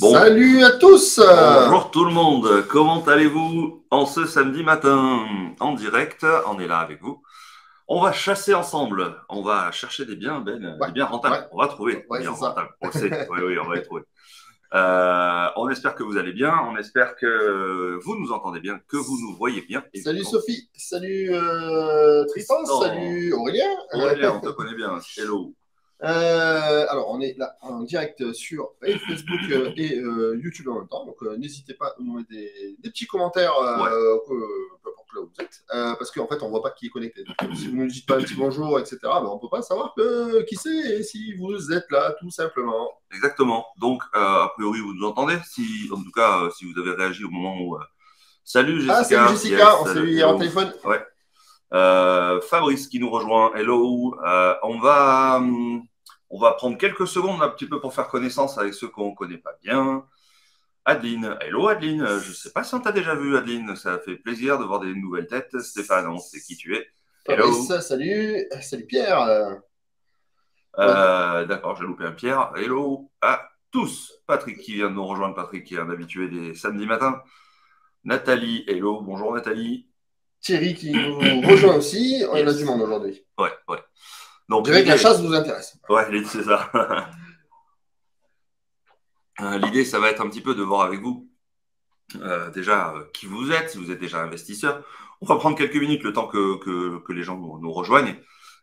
Bon, Salut à tous. bonjour tout le monde, comment allez-vous en ce samedi matin en direct? On est là avec vous. On va chasser ensemble, on va chercher des biens, Ben, Ouais, des biens ouais, rentables. On va trouver des ouais, biens c'est ça. rentables, on le sait, oui, oui, on va les trouver. On espère que vous allez bien, on espère que vous nous entendez bien, que vous nous voyez bien, Salut évidemment. Sophie, salut Tristan, Tristan, salut Aurélien. Aurélien, on te connaît bien, hello. Alors, on est là en direct sur Facebook et YouTube en même temps. Donc, n'hésitez pas à nous mettre des petits commentaires, Ouais, peu importe là où vous êtes, parce qu'en fait, on ne voit pas qui est connecté. Donc, si vous ne nous dites pas un petit bonjour, etc., ben, on ne peut pas savoir qui c'est et si vous êtes là, tout simplement. exactement. Donc, a priori, vous nous entendez, si, en tout cas, si vous avez réagi au moment où... Salut Ah, salut Jessica, Jessica, yes, on s'est vu hier au hello. téléphone. Ouais. Fabrice qui nous rejoint, hello. On va prendre quelques secondes un petit peu pour faire connaissance avec ceux qu'on ne connaît pas bien. Adeline, hello Adeline. Je ne sais pas si on t'a déjà vu Adeline, ça fait plaisir de voir des nouvelles têtes. Stéphane, on sait qui tu es. Fabrice, Hello. salut, salut Pierre. D'accord, j'ai loupé un Pierre. Hello à tous. Patrick qui vient de nous rejoindre, Patrick qui est un habitué des samedis matins. Nathalie, hello, bonjour Nathalie. Thierry qui nous rejoint aussi. On a du Yes. monde aujourd'hui. Ouais, ouais. On Donc dirait que la l'idée, chasse vous intéresse. ouais, c'est ça. L'idée, ça va être un petit peu de voir avec vous déjà qui vous êtes, si vous êtes déjà investisseur. On va prendre quelques minutes le temps que les gens nous rejoignent.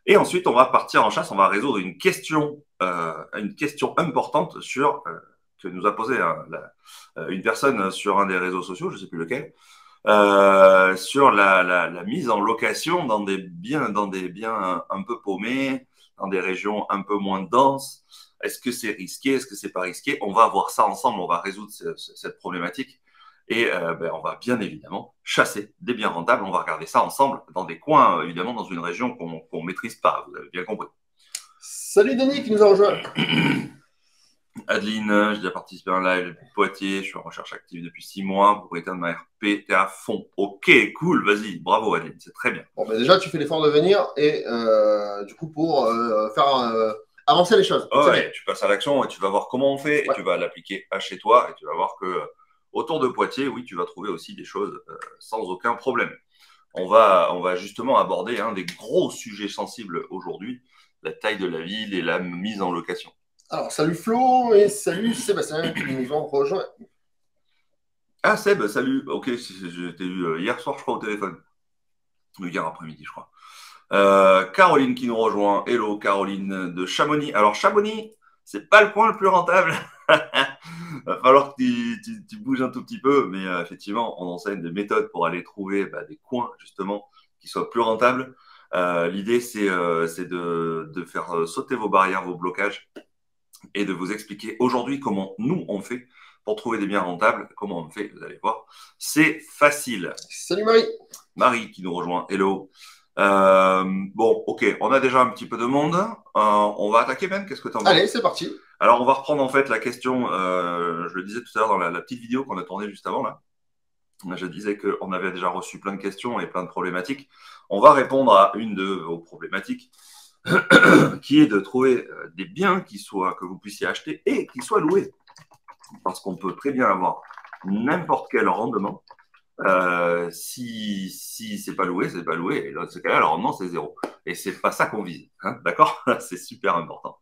Et ensuite, on va partir en chasse, on va résoudre une question importante que nous a posée une personne sur un des réseaux sociaux, je ne sais plus lequel, sur la mise en location dans des biens un peu paumés, dans des régions un peu moins denses. Est-ce que c'est risqué? Est-ce que c'est pas risqué? On va voir ça ensemble, on va résoudre cette problématique. Et on va bien évidemment chasser des biens rentables. On va regarder ça ensemble dans des coins, évidemment, dans une région qu'on maîtrise pas. Vous avez bien compris. Salut Denis qui nous a rejoint. Adeline, j'ai déjà participé à un live depuis Poitiers. Je suis en recherche active depuis 6 mois. Propriétaire de ma RP, t'es à fond. Ok, cool, vas-y. Bravo Adeline, c'est très bien. Bon, ben déjà, tu fais l'effort de venir et du coup, pour faire avancer les choses. Oh, ouais, tu passes à l'action et tu vas voir comment on fait et Ouais. tu vas l'appliquer à chez toi et tu vas voir que autour de Poitiers, oui, tu vas trouver aussi des choses sans aucun problème. On va justement aborder un des gros sujets sensibles aujourd'hui, la taille de la ville et la mise en location. Alors, salut Flo et salut Sébastien qui nous ont rejoint. Ah Seb, salut. Ok, je t'ai eu hier soir, je crois, au téléphone. Hier après-midi, je crois. Caroline qui nous rejoint. Hello Caroline de Chamonix. Alors Chamonix, c'est pas le coin le plus rentable. Va falloir que tu bouges un tout petit peu, mais effectivement, on enseigne des méthodes pour aller trouver des coins justement qui soient plus rentables. L'idée, c'est de faire sauter vos barrières, vos blocages et de vous expliquer aujourd'hui comment nous on fait pour trouver des biens rentables. Comment on fait, vous allez voir. C'est facile. Salut Marie. Marie qui nous rejoint. Hello. Bon, ok, on a déjà un petit peu de monde. On va attaquer même. Qu'est-ce que tu en penses? Allez, c'est parti. Alors, on va reprendre en fait la question. Je le disais tout à l'heure dans la petite vidéo qu'on a tournée juste avant là. Je disais qu'on avait déjà reçu plein de questions et plein de problématiques. On va répondre à une de vos problématiques, qui est de trouver des biens que vous puissiez acheter et qui soient loués. Parce qu'on peut très bien avoir n'importe quel rendement. Si c'est pas loué, c'est pas loué. Et dans ce cas-là, le rendement, c'est zéro. Et c'est pas ça qu'on vise. Hein, d'accord? C'est super important.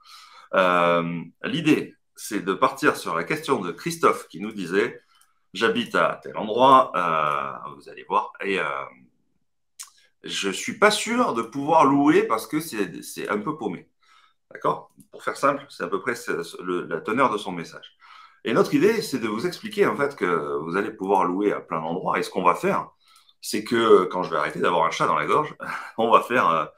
L'idée, c'est de partir sur la question de Christophe qui nous disait j'habite à tel endroit, vous allez voir, et je suis pas sûr de pouvoir louer parce que c'est un peu paumé. D'accord? Pour faire simple, c'est à peu près la teneur de son message. Et notre idée, c'est de vous expliquer en fait que vous allez pouvoir louer à plein d'endroits. Et ce qu'on va faire, c'est que quand je vais arrêter d'avoir un chat dans la gorge, on va faire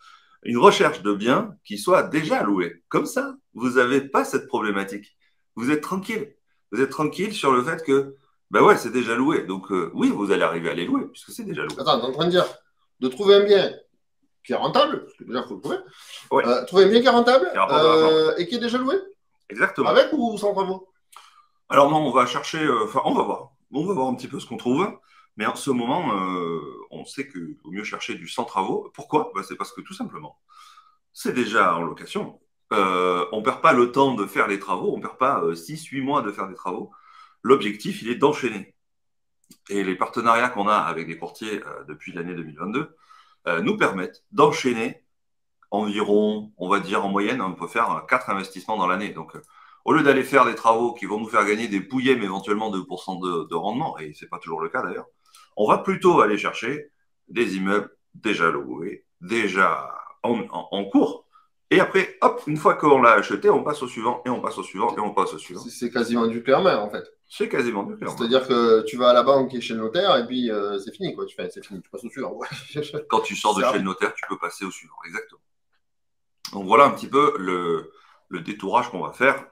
une recherche de biens qui soient déjà loués. Comme ça, vous n'avez pas cette problématique. Vous êtes tranquille. Vous êtes tranquille sur le fait que, ben ouais, c'est déjà loué. Donc oui, vous allez arriver à les louer puisque c'est déjà loué. Attends, t'es en train de dire de trouver un bien qui est rentable, parce que déjà, il faut le trouver. Ouais. Trouver un bien qui est rentable Qui rapporte de l'argent. et qui est déjà loué? Exactement. Avec ou sans travaux? Alors non, on va chercher, on va voir. On va voir un petit peu ce qu'on trouve. Mais en ce moment, on sait qu'il vaut mieux chercher du sans travaux. Pourquoi? C'est parce que tout simplement, c'est déjà en location. On ne perd pas le temps de faire les travaux. On ne perd pas 6-8 mois de faire des travaux. l'objectif, il est d'enchaîner. Et les partenariats qu'on a avec des courtiers depuis l'année 2022 nous permettent d'enchaîner environ, on va dire en moyenne, on peut faire 4 investissements dans l'année. Donc, au lieu d'aller faire des travaux qui vont nous faire gagner des pouillèmes, éventuellement 2% de rendement, et ce n'est pas toujours le cas d'ailleurs, on va plutôt aller chercher des immeubles déjà loués, déjà en cours. Et après, hop, une fois qu'on l'a acheté, on passe au suivant, et on passe au suivant, et on passe au suivant. C'est quasiment du clair-mer, en fait. C'est quasiment du clair. C'est-à-dire que tu vas à la banque et chez le notaire, et puis c'est fini, quoi. C'est fini, tu passes au suivant. Quand tu sors de chez le notaire, tu peux passer au suivant, exactement. Donc voilà un petit peu le détourage qu'on va faire.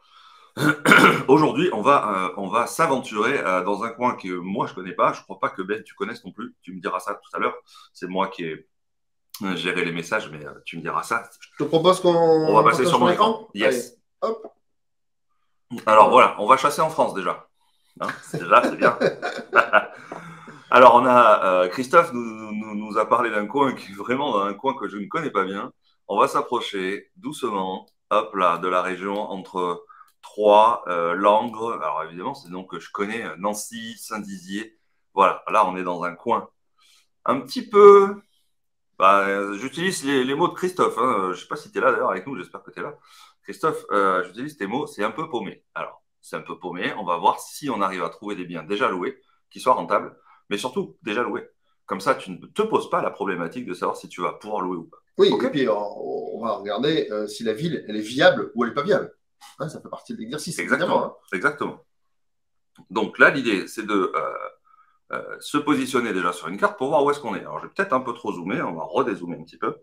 Aujourd'hui, on va s'aventurer dans un coin que moi je connais pas. Je crois pas que Ben tu connaisses non plus. Tu me diras ça tout à l'heure. C'est moi qui ai géré les messages, mais tu me diras ça. Je te propose qu'on va passer sur mon écran. Yes. Allez, hop. Alors voilà, on va chasser en France déjà. Hein, déjà, c'est bien. Alors on a Christophe nous a parlé d'un coin qui est vraiment un coin que je ne connais pas bien. On va s'approcher doucement, hop là, de la région entre Troyes, Langres. Alors évidemment, c'est donc que je connais Nancy, Saint-Dizier. Voilà, là on est dans un coin un petit peu. J'utilise les mots de Christophe. Hein. Je ne sais pas si tu es là d'ailleurs avec nous, j'espère que tu es là. Christophe, j'utilise tes mots, c'est un peu paumé. Alors, c'est un peu paumé. On va voir si on arrive à trouver des biens déjà loués, qui soient rentables, mais surtout déjà loués. Comme ça, tu ne te poses pas la problématique de savoir si tu vas pouvoir louer ou pas. Oui, okay. Et puis on va regarder si la ville, elle est viable ou elle n'est pas viable. Hein, ça fait partie de l'exercice. Exactement. Hein. Exactement. Donc là, l'idée, c'est de se positionner déjà sur une carte pour voir où est-ce qu'on est. Alors, je vais peut-être un peu trop zoomer, on va redézoomer un petit peu.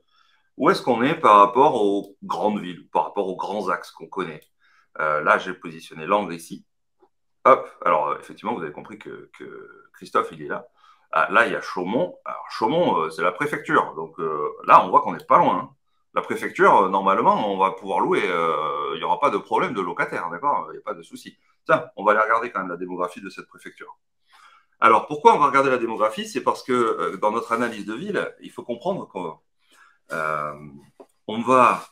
Où est-ce qu'on est par rapport aux grandes villes, par rapport aux grands axes qu'on connaît. Là, j'ai positionné Langres ici. Hop, alors effectivement, vous avez compris que Christophe, il est là. Là, il y a Chaumont. Alors, Chaumont, c'est la préfecture. Donc là, on voit qu'on n'est pas loin. Hein. La préfecture, normalement, on va pouvoir louer. Il n'y aura pas de problème de locataire, d'accord? Il n'y a pas de souci. Tiens, on va aller regarder quand même la démographie de cette préfecture. Alors, pourquoi on va regarder la démographie? C'est parce que dans notre analyse de ville, il faut comprendre qu'on va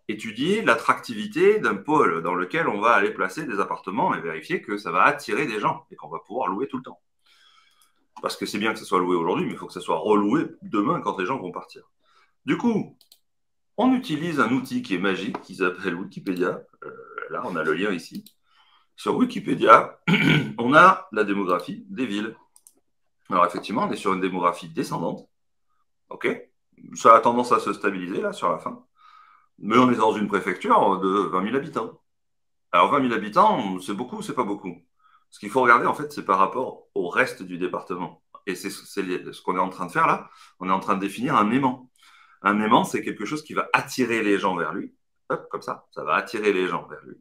étudier l'attractivité d'un pôle dans lequel on va aller placer des appartements et vérifier que ça va attirer des gens et qu'on va pouvoir louer tout le temps. Parce que c'est bien que ça soit loué aujourd'hui, mais il faut que ça soit reloué demain quand les gens vont partir. Du coup, on utilise un outil qui est magique, qui s'appelle Wikipédia. Là, on a le lien ici. Sur Wikipédia, on a la démographie des villes. Alors effectivement, on est sur une démographie descendante. OK. Ça a tendance à se stabiliser là sur la fin. Mais on est dans une préfecture de 20 000 habitants. Alors 20 000 habitants, c'est beaucoup ou c'est pas beaucoup? Ce qu'il faut regarder, en fait, c'est par rapport au reste du département. Et c'est ce qu'on est en train de faire là. On est en train de définir un aimant. Un aimant, c'est quelque chose qui va attirer les gens vers lui. Hop, comme ça va attirer les gens vers lui.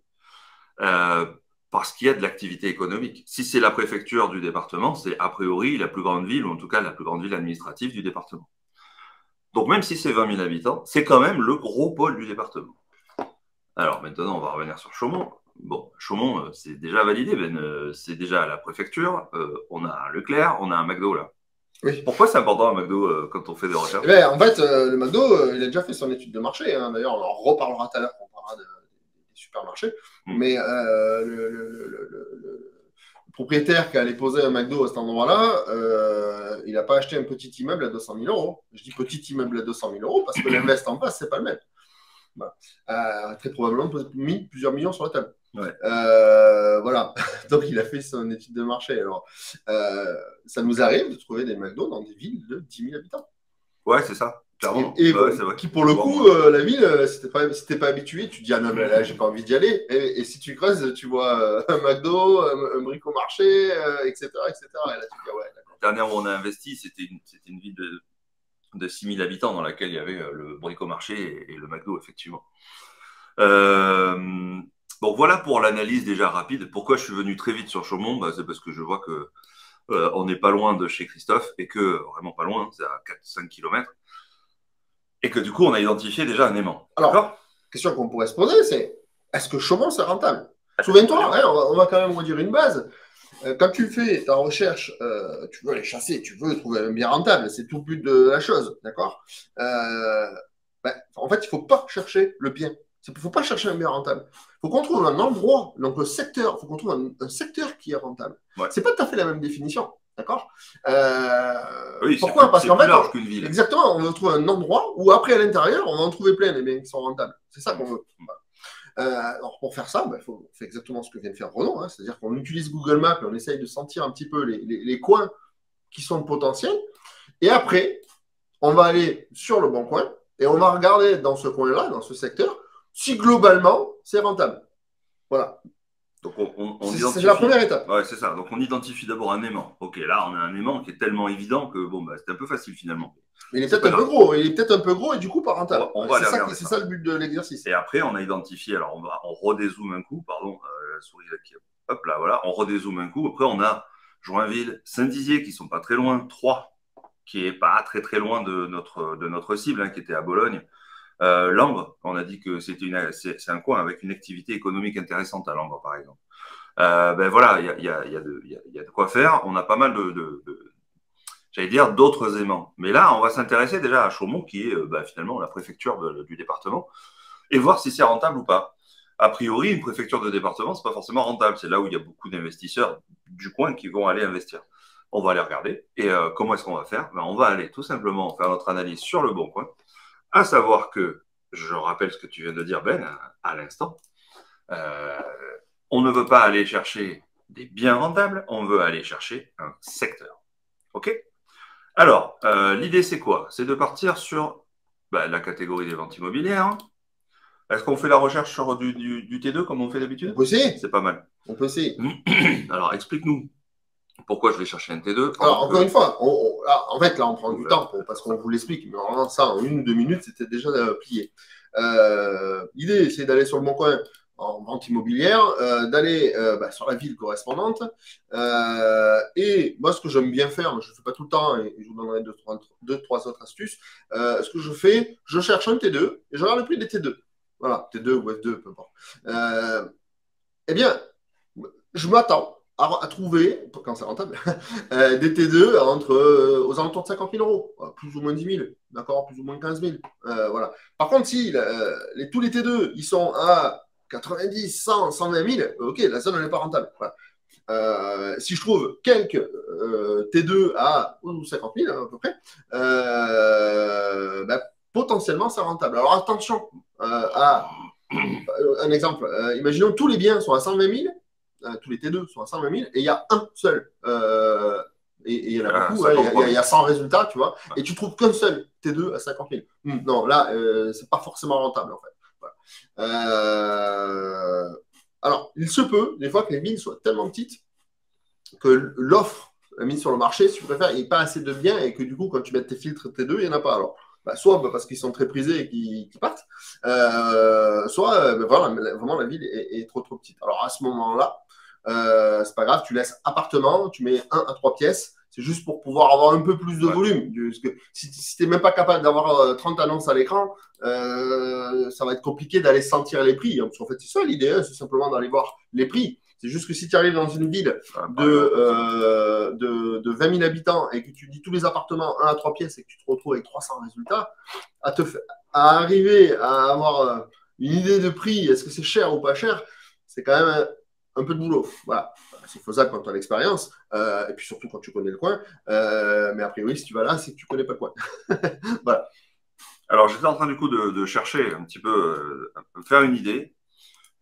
Parce qu'il y a de l'activité économique. Si c'est la préfecture du département, c'est a priori la plus grande ville, ou en tout cas la plus grande ville administrative du département. Donc même si c'est 20 000 habitants, c'est quand même le gros pôle du département. Alors maintenant, on va revenir sur Chaumont. Bon, Chaumont, c'est déjà validé, Ben. C'est déjà à la préfecture. On a un Leclerc, on a un McDo là. Oui. Pourquoi c'est important un McDo quand on fait des recherches? En fait, le McDo, il a déjà fait son étude de marché. Hein. D'ailleurs, on en reparlera tout à l'heure quand on parlera des supermarchés. Mais le propriétaire qui allait poser un McDo à cet endroit-là, il n'a pas acheté un petit immeuble à 200 000 euros. Je dis petit immeuble à 200 000 euros parce que l'invest en face, c'est pas le même. Voilà. Très probablement mis plusieurs millions sur la table. Ouais. Voilà. Donc, il a fait son étude de marché. Alors, ça nous arrive de trouver des McDo dans des villes de 10 000 habitants. Ouais, c'est ça. Clairement. Et qui, pour le coup, la ville, si t'es pas habitué, tu te dis, ah non, mais là, j'ai pas envie d'y aller. Et si tu creuses, tu vois un McDo, un bricomarché, etc., etc. Et là, tu te dis, ouais, d'accord. La dernière où on a investi, c'était une ville de 6 000 habitants dans laquelle il y avait le bricomarché et le McDo, effectivement. Bon, voilà pour l'analyse déjà rapide. Pourquoi je suis venu très vite sur Chaumont? C'est parce que je vois que on n'est pas loin de chez Christophe et que, vraiment pas loin, c'est à 4-5 km. Et que du coup, on a identifié déjà un aimant. Alors, la question qu'on pourrait se poser, c'est est-ce que Chaumont, c'est rentable? Souviens-toi, hein, on va quand même redire une base. Quand tu fais ta recherche, tu veux aller chasser, tu veux trouver un bien rentable, c'est tout le but de la chose, d'accord? En fait, il ne faut pas chercher le bien Il ne faut pas chercher un bien rentable. Il faut qu'on trouve un endroit, donc le secteur, il faut qu'on trouve un secteur qui est rentable. Ouais. C'est pas tout à fait la même définition. D'accord Oui, pourquoi? Parce qu'en plus fait, large qu'une ville. exactement, on veut trouver un endroit où après, à l'intérieur, on va en trouver plein des biens qui sont rentables. C'est ça qu'on veut. Alors, pour faire ça, il faut faire exactement ce que vient de faire Renaud, hein, c'est-à-dire qu'on utilise Google Maps et on essaye de sentir un petit peu les coins qui sont potentiels. Et après, on va aller sur le bon coin et on va regarder dans ce coin-là, dans ce secteur, si globalement, c'est rentable. Voilà. Donc, on identifie... C'est la première étape. Ouais, c'est ça. Donc, on identifie d'abord un aimant. Ok, là, on a un aimant qui est tellement évident que bon, c'est un peu facile finalement. Mais il est peut-être un peu gros. Il est peut-être un peu gros et du coup pas rentable. C'est ça le but de l'exercice. Et après, on a identifié. Alors, on redézoome un coup. Pardon, la souris qui. Hop là, voilà. On redézoome un coup. Après, on a Joinville, Saint-Dizier qui sont pas très loin. Troyes qui est pas très très loin de notre cible, hein, qui était à Bologne. Langres, on a dit que c'est un coin avec une activité économique intéressante à Langres, par exemple. Voilà, il y a de quoi faire. On a pas mal j'allais dire, d'autres aimants. Mais là, on va s'intéresser déjà à Chaumont, qui est finalement la préfecture du département, et voir si c'est rentable ou pas. A priori, une préfecture de département, c'est pas forcément rentable. C'est là où il y a beaucoup d'investisseurs du coin qui vont aller investir. On va aller regarder. Et comment est-ce qu'on va faire? On va aller tout simplement faire notre analyse sur le bon coin, à savoir que, je rappelle ce que tu viens de dire, Ben, à l'instant, on ne veut pas aller chercher des biens rentables, on veut aller chercher un secteur. OK? Alors, l'idée, c'est quoi? C'est de partir sur la catégorie des ventes immobilières. Est-ce qu'on fait la recherche sur du T2 comme on fait d'habitude? On peut essayer. C'est pas mal. On peut essayer. Alors, explique-nous pourquoi je vais chercher un T2. Alors, encore une fois, en fait, là, on prend du temps parce qu'on vous l'explique, mais vraiment, ça, en 1 ou 2 minutes, c'était déjà plié. L'idée, c'est d'aller sur le bon coin en vente immobilière, d'aller sur la ville correspondante. Et moi, ce que j'aime bien faire, mais je ne le fais pas tout le temps, et je vous donnerai 2-3 autres astuces, ce que je fais, je cherche un T2 et je regarde le prix des T2. Voilà, T2 ou F2, peu importe. Eh bien, je m'attends à trouver, quand c'est rentable, des T2 aux alentours de 50 000 euros, plus ou moins 10 000, d'accord, plus ou moins 15 000. Voilà. Par contre, si tous les T2 ils sont à 90, 100, 120 000, ok, la zone n'est pas rentable. Voilà. Si je trouve quelques T2 à 50 000 à peu près, potentiellement c'est rentable. Alors attention un exemple. Imaginons tous les biens sont à 120 000. Tous les T2 sont à 120 000 et il y a un seul. Et il y en a beaucoup, il y a 100 résultats, tu vois, et tu trouves qu'un seul T2 à 50 000. Non, là, c'est pas forcément rentable, en fait. Voilà. Alors, il se peut, des fois, que les mines soient tellement petites que l'offre mise sur le marché, si tu préfères, il n'y a pas assez de biens et que du coup, quand tu mets tes filtres T2, il n'y en a pas. Alors, soit parce qu'ils sont très prisés et qu'ils partent, soit voilà, vraiment la ville est trop petite. Alors, à ce moment-là, c'est pas grave, tu laisses appartement, tu mets 1 à 3 pièces, c'est juste pour pouvoir avoir un peu plus de volume. Parce que si tu n'es même pas capable d'avoir 30 annonces à l'écran, ça va être compliqué d'aller sentir les prix. Parce qu'en fait, c'est ça l'idée, c'est simplement d'aller voir les prix. C'est juste que si tu arrives dans une ville de 20 000 habitants et que tu dis tous les appartements 1 à 3 pièces et que tu te retrouves avec 300 résultats, à arriver à avoir une idée de prix, est-ce que c'est cher ou pas cher, c'est quand même un peu de boulot. Voilà. C'est faisable quand tu as l'expérience, et puis surtout quand tu connais le coin. Mais a priori, si tu vas là, c'est que tu connais pas le coin. Voilà. Alors, j'étais en train du coup de chercher un petit peu, faire une idée.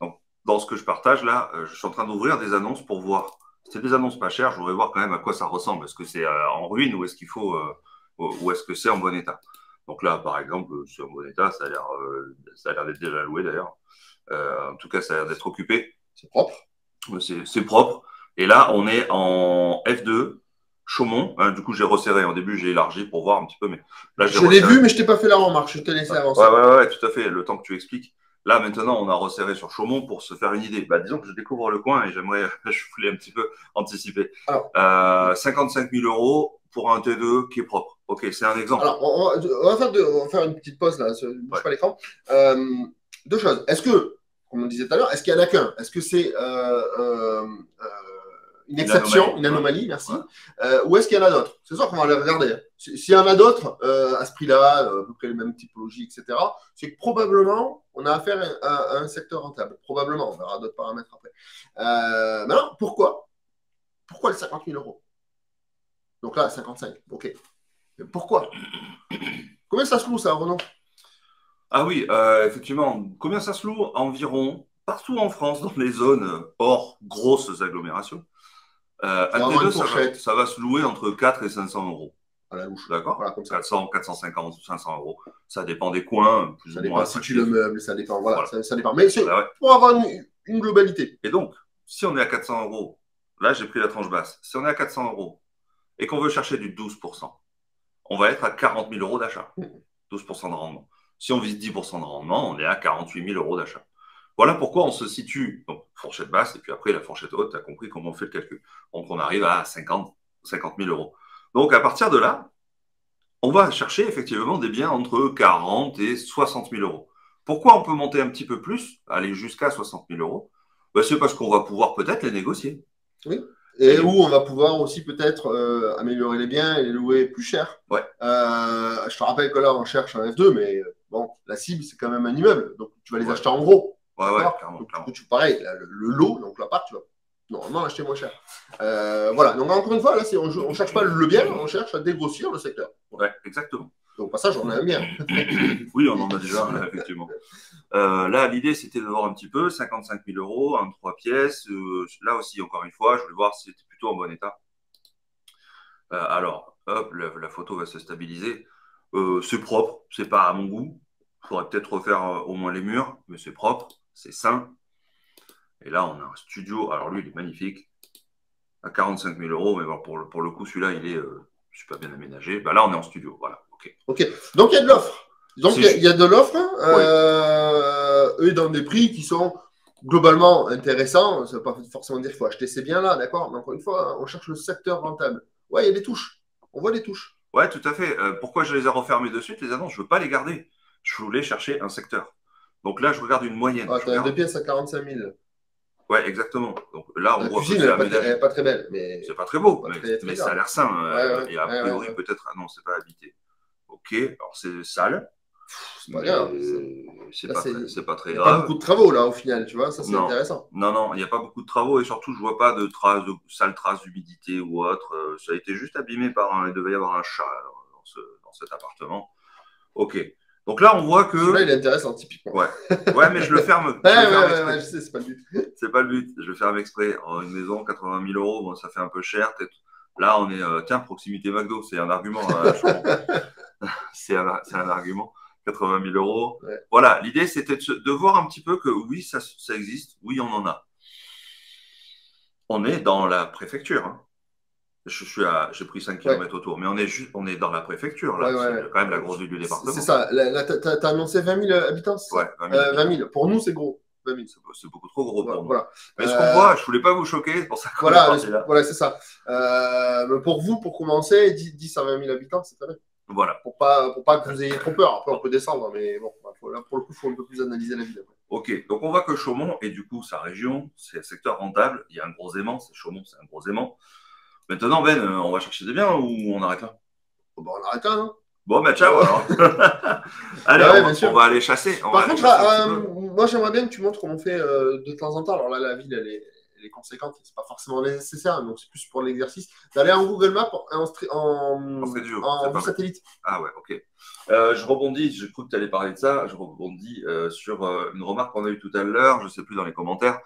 Donc, dans ce que je partage là, je suis en train d'ouvrir des annonces pour voir. C'est des annonces pas chères, je voudrais voir quand même à quoi ça ressemble. Est-ce que c'est en ruine ou est-ce qu'il faut, ou est-ce que c'est en bon état? Donc là, par exemple, c'est en bon état, ça a l'air d'être déjà loué d'ailleurs. En tout cas, ça a l'air d'être occupé. C'est propre. C'est propre. Et là, on est en F2, Chaumont. Du coup, j'ai resserré. Au début, j'ai élargi pour voir un petit peu. Mais là, je l'ai vu, mais je t'ai pas fait la remarque. Je t'ai laissé avancer. Ouais, tout à fait. Le temps que tu expliques. Là, maintenant, on a resserré sur Chaumont pour se faire une idée. Disons que je découvre le coin et je voulais un petit peu anticiper. 55 000 euros pour un T2 qui est propre. Ok, c'est un exemple. Alors, on va faire une petite pause là. Ne bouge pas l'écran. 2 choses. Est-ce que, comme on disait tout à l'heure, est-ce qu'il y en a qu'un? Est-ce que c'est une exception, une anomalie, merci. Ou est-ce qu'il y en a d'autres? C'est ça qu'on va aller regarder. S'il y en a d'autres, à ce prix-là, à peu près les mêmes typologies, etc., c'est que probablement, on a affaire à un secteur rentable. Probablement, on verra d'autres paramètres après. Maintenant, pourquoi le 50 000 euros? Donc là, 55, ok. Mais pourquoi? Combien ça se loue, ça, Renaud? Ah oui, effectivement. Combien ça se loue? Environ, partout en France, dans les zones hors grosses agglomérations. Admettez-le, ça va se louer entre 4 et 500 euros. À la louche. D'accord, voilà, 400, 450, 500 euros. Ça dépend des coins, plus ça ou dépend moins. Si tu le meubles, ça dépend. Voilà. Ça dépend. Mais c'est pour avoir une globalité. Et donc, si on est à 400 euros, là, j'ai pris la tranche basse. Si on est à 400 euros et qu'on veut chercher du 12%, on va être à 40 000 euros d'achat. 12% de rendement. Si on vise 10% de rendement, on est à 48 000 euros d'achat. Voilà pourquoi on se situe, donc fourchette basse, et puis après la fourchette haute, tu as compris comment on fait le calcul. Donc on arrive à 50 000 euros. Donc à partir de là, on va chercher effectivement des biens entre 40 et 60 000 euros. Pourquoi on peut monter un petit peu plus, aller jusqu'à 60 000 euros? C'est parce qu'on va pouvoir peut-être les négocier. Oui. Et où on va pouvoir aussi peut-être améliorer les biens et les louer plus cher. Ouais. Je te rappelle que là, on cherche un F2, mais bon, la cible, c'est quand même un immeuble. Donc, tu vas les acheter en gros. Ouais, clairement. Donc, pareil, le lot, donc l'appart, tu vas normalement acheter moins cher. Voilà. Donc, encore une fois, là, on ne cherche pas le bien, on cherche à dégrossir le secteur. Ouais, exactement. Au passage, on a un bien. Oui, on en a déjà, effectivement. Là, l'idée, c'était de voir un petit peu 55 000 euros, en 3 pièces. Là aussi, encore une fois, je voulais voir si c'était plutôt en bon état. Alors, hop, la photo va se stabiliser. C'est propre, c'est pas à mon goût. Il faudrait peut-être refaire au moins les murs, mais c'est propre, c'est sain. Et là, on a un studio. Alors, lui, il est magnifique. À 45 000 euros, mais bon, pour le coup, celui-là, il est super bien aménagé. Là, on est en studio. Voilà. Ok. Donc, il y a de l'offre. Donc, il y a de l'offre. Eux, dans des prix qui sont globalement intéressants. Ça ne veut pas forcément dire qu'il faut acheter ces biens-là, d'accord? Mais encore une fois, on cherche le secteur rentable. Ouais, il y a des touches. On voit des touches. Ouais, tout à fait. Pourquoi je les ai refermés de suite, les annonces? Je ne veux pas les garder. Je voulais chercher un secteur. Donc là, je regarde une moyenne. Tu as 2 pièces à 45 000. Ouais, exactement. Donc là, on voit que elle n'est pas très belle. Mais... C'est pas très beau, mais ça a l'air sain. Et a priori, peut-être, ah non, c'est pas habité. Ok, alors c'est sale. C'est pas grave. C'est pas très grave. Il n'y a pas beaucoup de travaux, là, au final, tu vois. Ça, c'est intéressant. Non, il n'y a pas beaucoup de travaux. Et surtout, je vois pas de sales traces d'humidité ou autre. Ça a été juste abîmé par il devait y avoir un chat dans cet appartement. Ok. Donc là, on voit que. Celui-là, il est intéressant, typiquement. Ouais, mais je le ferme. Je sais, c'est pas le but. C'est pas le but. Je le ferme exprès. Une maison, 80 000 euros, bon, ça fait un peu cher. Là, on est. Tiens, proximité McDo, c'est un argument. C'est un argument. 80 000 euros. Ouais. Voilà, l'idée, c'était de voir un petit peu que oui, ça existe. Oui, on en a. On est dans la préfecture. Hein. J'ai pris 5 km autour, mais on est dans la préfecture, là. C'est quand même la grosse ville du département. C'est ça. Tu as annoncé 20 000 habitants? Ouais, 20 000. Pour nous, c'est gros. 20 000. C'est beaucoup trop gros pour nous. Voilà. Mais ce qu'on voit, je ne voulais pas vous choquer, c'est pour ça qu'on est parti là. Voilà, c'est ça. Mais pour vous, pour commencer, 10 à 20 000 habitants, c'est très bien. Voilà. Pour pas que vous ayez trop peur. Après, on peut descendre, mais bon, là, pour le coup, il faut un peu plus analyser la ville. Ok, donc on voit que Chaumont, et du coup, sa région, c'est un secteur rentable. Il y a un gros aimant, Chaumont, c'est un gros aimant. Maintenant, Ben, on va chercher des biens ou on arrête là? Bon, on arrête là, non? Bon, ben ciao alors. Allez, on va aller chasser. Par contre, moi, j'aimerais bien que tu montres comment on fait de temps en temps. Alors là, la ville, elle est conséquente, c'est pas forcément nécessaire, donc c'est plus pour l'exercice, d'aller en Google Maps en satellite. Ah ouais, ok. Je rebondis, j'ai cru que tu allais parler de ça, je rebondis sur une remarque qu'on a eue tout à l'heure, je ne sais plus dans les commentaires.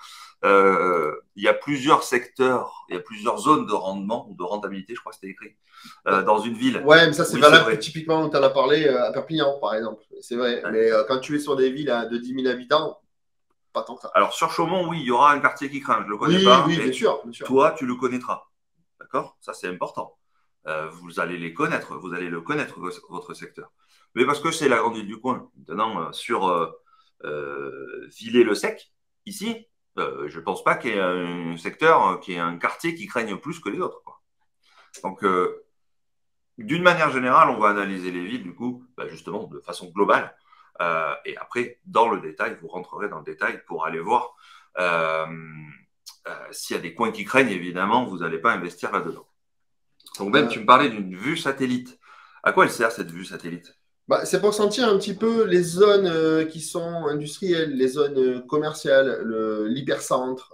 Il y a plusieurs secteurs, il y a plusieurs zones de rendement ou de rentabilité, je crois que c'était écrit, dans une ville. Ouais, mais ça c'est valable typiquement où tu en as parlé à Perpignan, par exemple. C'est vrai, mais quand tu es sur des villes de 10 000 habitants, pas tant que ça. Alors sur Chaumont, oui, il y aura un quartier qui craint, je ne le connais pas. Oui, bien sûr. Toi, tu le connaîtras. D'accord? Ça, c'est important. Vous allez les connaître, vous allez le connaître, votre secteur. Mais parce que c'est la grande ville du coin. Maintenant, sur Villers-le-Sec, ici, je ne pense pas qu'il y ait un secteur, qu'il y ait un quartier qui craigne plus que les autres, quoi. Donc, d'une manière générale, on va analyser les villes, du coup, justement, de façon globale. Et après, dans le détail, vous rentrerez dans le détail pour aller voir s'il y a des coins qui craignent, évidemment, vous n'allez pas investir là-dedans. Donc Ben, tu me parlais d'une vue satellite. À quoi elle sert cette vue satellite? Bah, c'est pour sentir un petit peu les zones qui sont industrielles, les zones commerciales, l'hypercentre.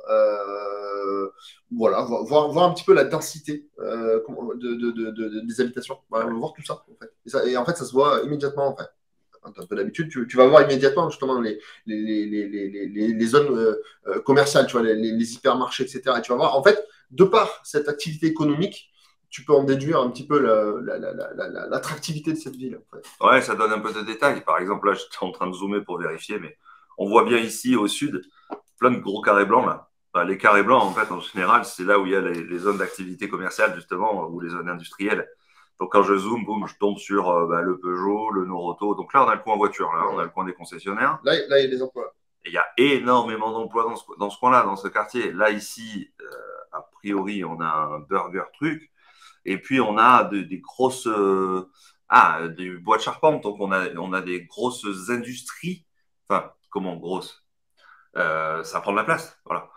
Voilà, voir un petit peu la densité des habitations. Voilà, voir tout ça, en fait. Et en fait, ça se voit immédiatement, en fait. Quand tu as un peu d'habitude, tu vas voir immédiatement justement les zones commerciales, tu vois, les hypermarchés, etc. Et tu vas voir, en fait, de par cette activité économique, tu peux en déduire un petit peu l'attractivité de cette ville. En fait. Ouais, ça donne un peu de détails. Par exemple, là, j'étais en train de zoomer pour vérifier, mais on voit bien ici, au sud, plein de gros carrés blancs, là. Enfin, les carrés blancs, en fait, en général, c'est là où il y a les zones d'activité commerciale, justement, ou les zones industrielles. Donc, quand je zoome, boum, je tombe sur le Peugeot, le Noroto. Donc là, on a le coin voiture, là, on a le coin des concessionnaires. Là, il y a des emplois. Et il y a énormément d'emplois dans ce coin-là, dans ce quartier. Là, ici, a priori, on a un burger truc. Et puis, on a des grosses... des bois de charpente. Donc, on a des grosses industries. Enfin, comment grosses? Ça prend de la place. Voilà.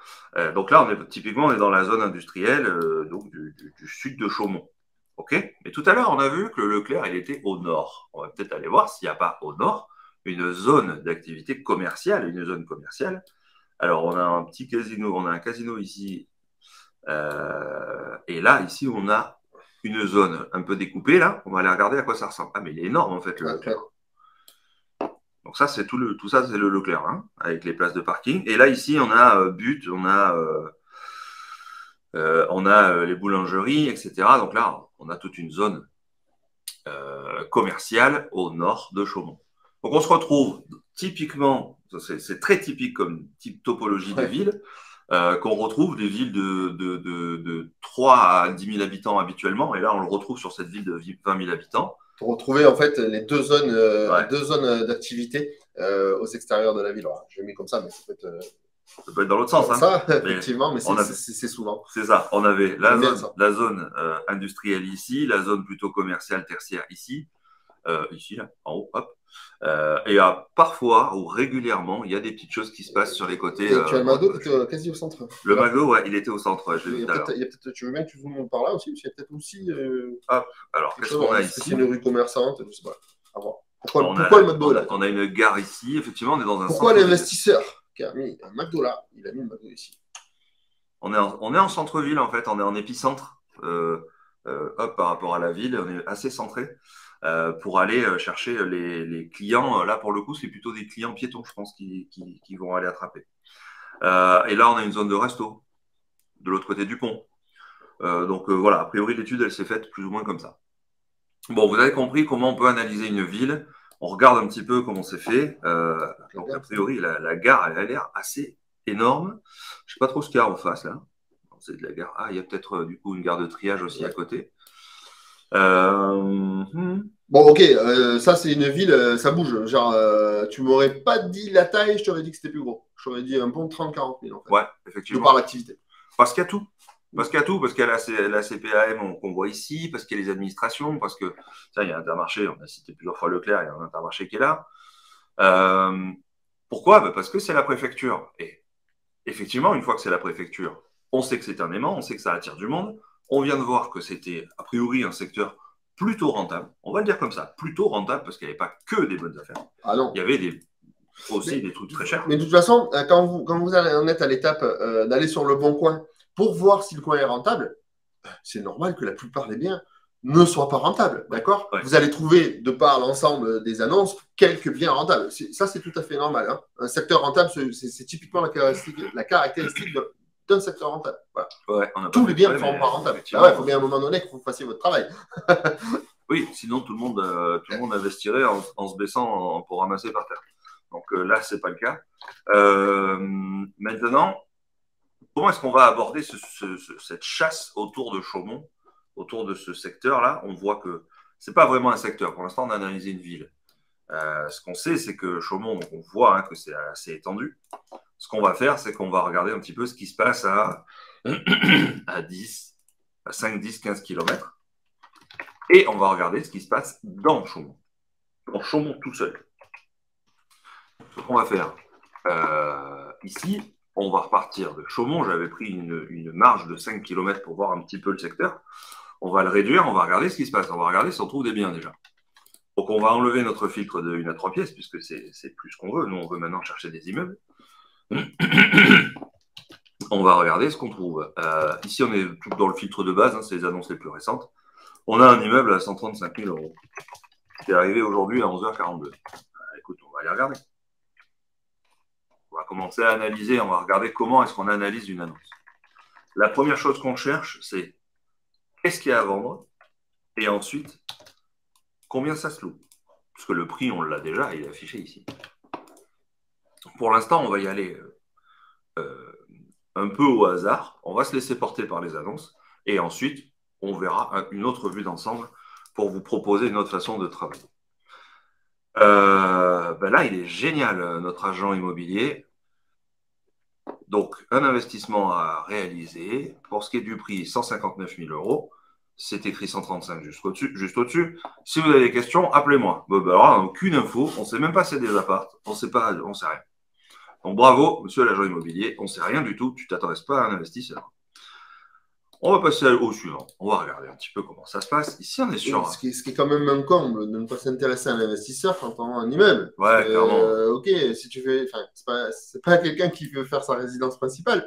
Donc là, typiquement, on est dans la zone industrielle donc du sud de Chaumont. OK? Mais tout à l'heure, on a vu que le Leclerc, il était au nord. On va peut-être aller voir s'il n'y a pas au nord une zone d'activité commerciale, une zone commerciale. Alors, on a un petit casino, on a un casino ici. Et là, ici, on a une zone un peu découpée, là. On va aller regarder à quoi ça ressemble. Ah, mais il est énorme, en fait, le Leclerc. Donc ça, c'est tout ça, c'est le Leclerc, hein, avec les places de parking. Et là, ici, on a But, on a les boulangeries, etc. Donc là, on a toute une zone commerciale au nord de Chaumont. Donc on se retrouve typiquement, c'est très typique comme type topologie de ville, qu'on retrouve des villes de 3 à 10 000 habitants habituellement. Et là, on le retrouve sur cette ville de 20 000 habitants. Pour retrouver en fait les deux zones d'activité aux extérieurs de la ville. Alors, je l'ai mis comme ça, mais ça peut être dans l'autre sens. Ça, effectivement, mais c'est souvent. C'est ça. On avait la zone industrielle ici, la zone plutôt commerciale tertiaire ici, ici, là, en haut, hop. Et parfois, ou régulièrement, il y a des petites choses qui se passent sur les côtés. Tu as le McDo qui était quasi au centre. Le McDo, ouais, il était au centre. Je l'ai vu tu veux bien que tu zoomes par là aussi, parce qu'il y a peut-être aussi. Hop, alors, qu'est-ce qu'on a ici? C'est une rue commerçante, je sais pas. À voir. Pourquoi le McDo là? On a une gare ici, effectivement, on est dans un Pourquoi l'investisseur qui a mis un McDo là, il a mis le McDo ici? On est en centre-ville, en fait, on est en épicentre. Hop, par rapport à la ville, on est assez centré. Pour aller chercher les clients. Là, pour le coup, c'est plutôt des clients piétons, je pense, qui vont aller attraper. Et là, on a une zone de resto de l'autre côté du pont. Donc voilà, a priori, l'étude, elle s'est faite plus ou moins comme ça. Bon, vous avez compris comment on peut analyser une ville. On regarde un petit peu comment c'est fait. Donc, a priori, la gare, elle a l'air assez énorme. Je ne sais pas trop ce qu'il y a en face, là. C'est de la gare. Ah, il y a peut-être du coup une gare de triage aussi à côté. Bon, ok, ça c'est une ville, ça bouge. Genre, tu m'aurais pas dit la taille, je t'aurais dit que c'était plus gros. Je t'aurais dit un bon 30-40 000 en fait. Ouais, effectivement. De par l'activité. Parce qu'il y a tout. Parce qu'il y a tout, parce qu'il y a la CPAM qu'on voit ici, parce qu'il y a les administrations, parce que ça, il y a Intermarché, on a cité plusieurs fois Leclerc, il y a un Intermarché qui est là. Pourquoi? Parce que c'est la préfecture. Et effectivement, une fois que c'est la préfecture, on sait que c'est un aimant, on sait que ça attire du monde. On vient de voir que c'était, a priori, un secteur plutôt rentable. On va le dire comme ça, plutôt rentable, parce qu'il n'y avait pas que des bonnes affaires. Ah non. Il y avait des trucs très chers. Mais de toute façon, quand vous en êtes à l'étape d'aller sur le bon coin pour voir si le coin est rentable, c'est normal que la plupart des biens ne soient pas rentables, d'accord? Ouais. Vous allez trouver, de par l'ensemble des annonces, quelques biens rentables. Ça, c'est tout à fait normal. Hein. Un secteur rentable, c'est typiquement la caractéristique d'un secteur rentable. Voilà. Ouais, tous les biens ne sont pas rentables. Il faut bien à un moment donné que vous fassiez votre travail. Oui, sinon tout le monde investirait en se baissant pour ramasser par terre. Donc là, ce n'est pas le cas. Maintenant, comment est-ce qu'on va aborder cette chasse autour de Chaumont, autour de ce secteur-là? On voit que ce n'est pas vraiment un secteur. Pour l'instant, on a analysé une ville. Ce qu'on sait, c'est que Chaumont, donc on voit que c'est assez étendu. Ce qu'on va faire, c'est qu'on va regarder un petit peu ce qui se passe à 5, 10, 15 km. Et on va regarder ce qui se passe dans Chaumont. Dans Chaumont tout seul. Ce qu'on va faire ici, On va repartir de Chaumont. J'avais pris une marge de 5 km pour voir un petit peu le secteur. On va le réduire, on va regarder ce qui se passe. On va regarder si on trouve des biens déjà. Donc, on va enlever notre filtre de 1 à 3 pièces, puisque c'est plus ce qu'on veut. Nous, on veut maintenant chercher des immeubles. On va regarder ce qu'on trouve. Ici, on est tout dans le filtre de base, hein, c'est les annonces les plus récentes. On a un immeuble à 135 000 euros qui est arrivé aujourd'hui à 11h42. Écoute, on va aller regarder. On va commencer à analyser, on va regarder comment est-ce qu'on analyse une annonce. La première chose qu'on cherche, c'est qu'est-ce qu'il y a à vendre et ensuite, combien ça se loue. Parce que le prix, on l'a déjà, il est affiché ici. Pour l'instant, on va y aller un peu au hasard. On va se laisser porter par les annonces et ensuite, on verra une autre vue d'ensemble pour vous proposer une autre façon de travailler. Là, il est génial, notre agent immobilier. Donc, un investissement à réaliser. Pour ce qui est du prix, 159 000 euros. C'est écrit 135 juste au-dessus. Si vous avez des questions, appelez-moi. Alors, on n'a aucune info. On ne sait même pas si c'est des apparts. On sait rien. Donc, bravo, monsieur l'agent immobilier. On ne sait rien du tout. Tu ne t'intéresses pas à un investisseur. On va passer au suivant. On va regarder un petit peu comment ça se passe. Ici, on est sur... Ce qui est quand même un comble de ne pas s'intéresser à un investisseur quand on a un immeuble. Ouais, clairement. Ok, si tu fais... c'est pas quelqu'un qui veut faire sa résidence principale.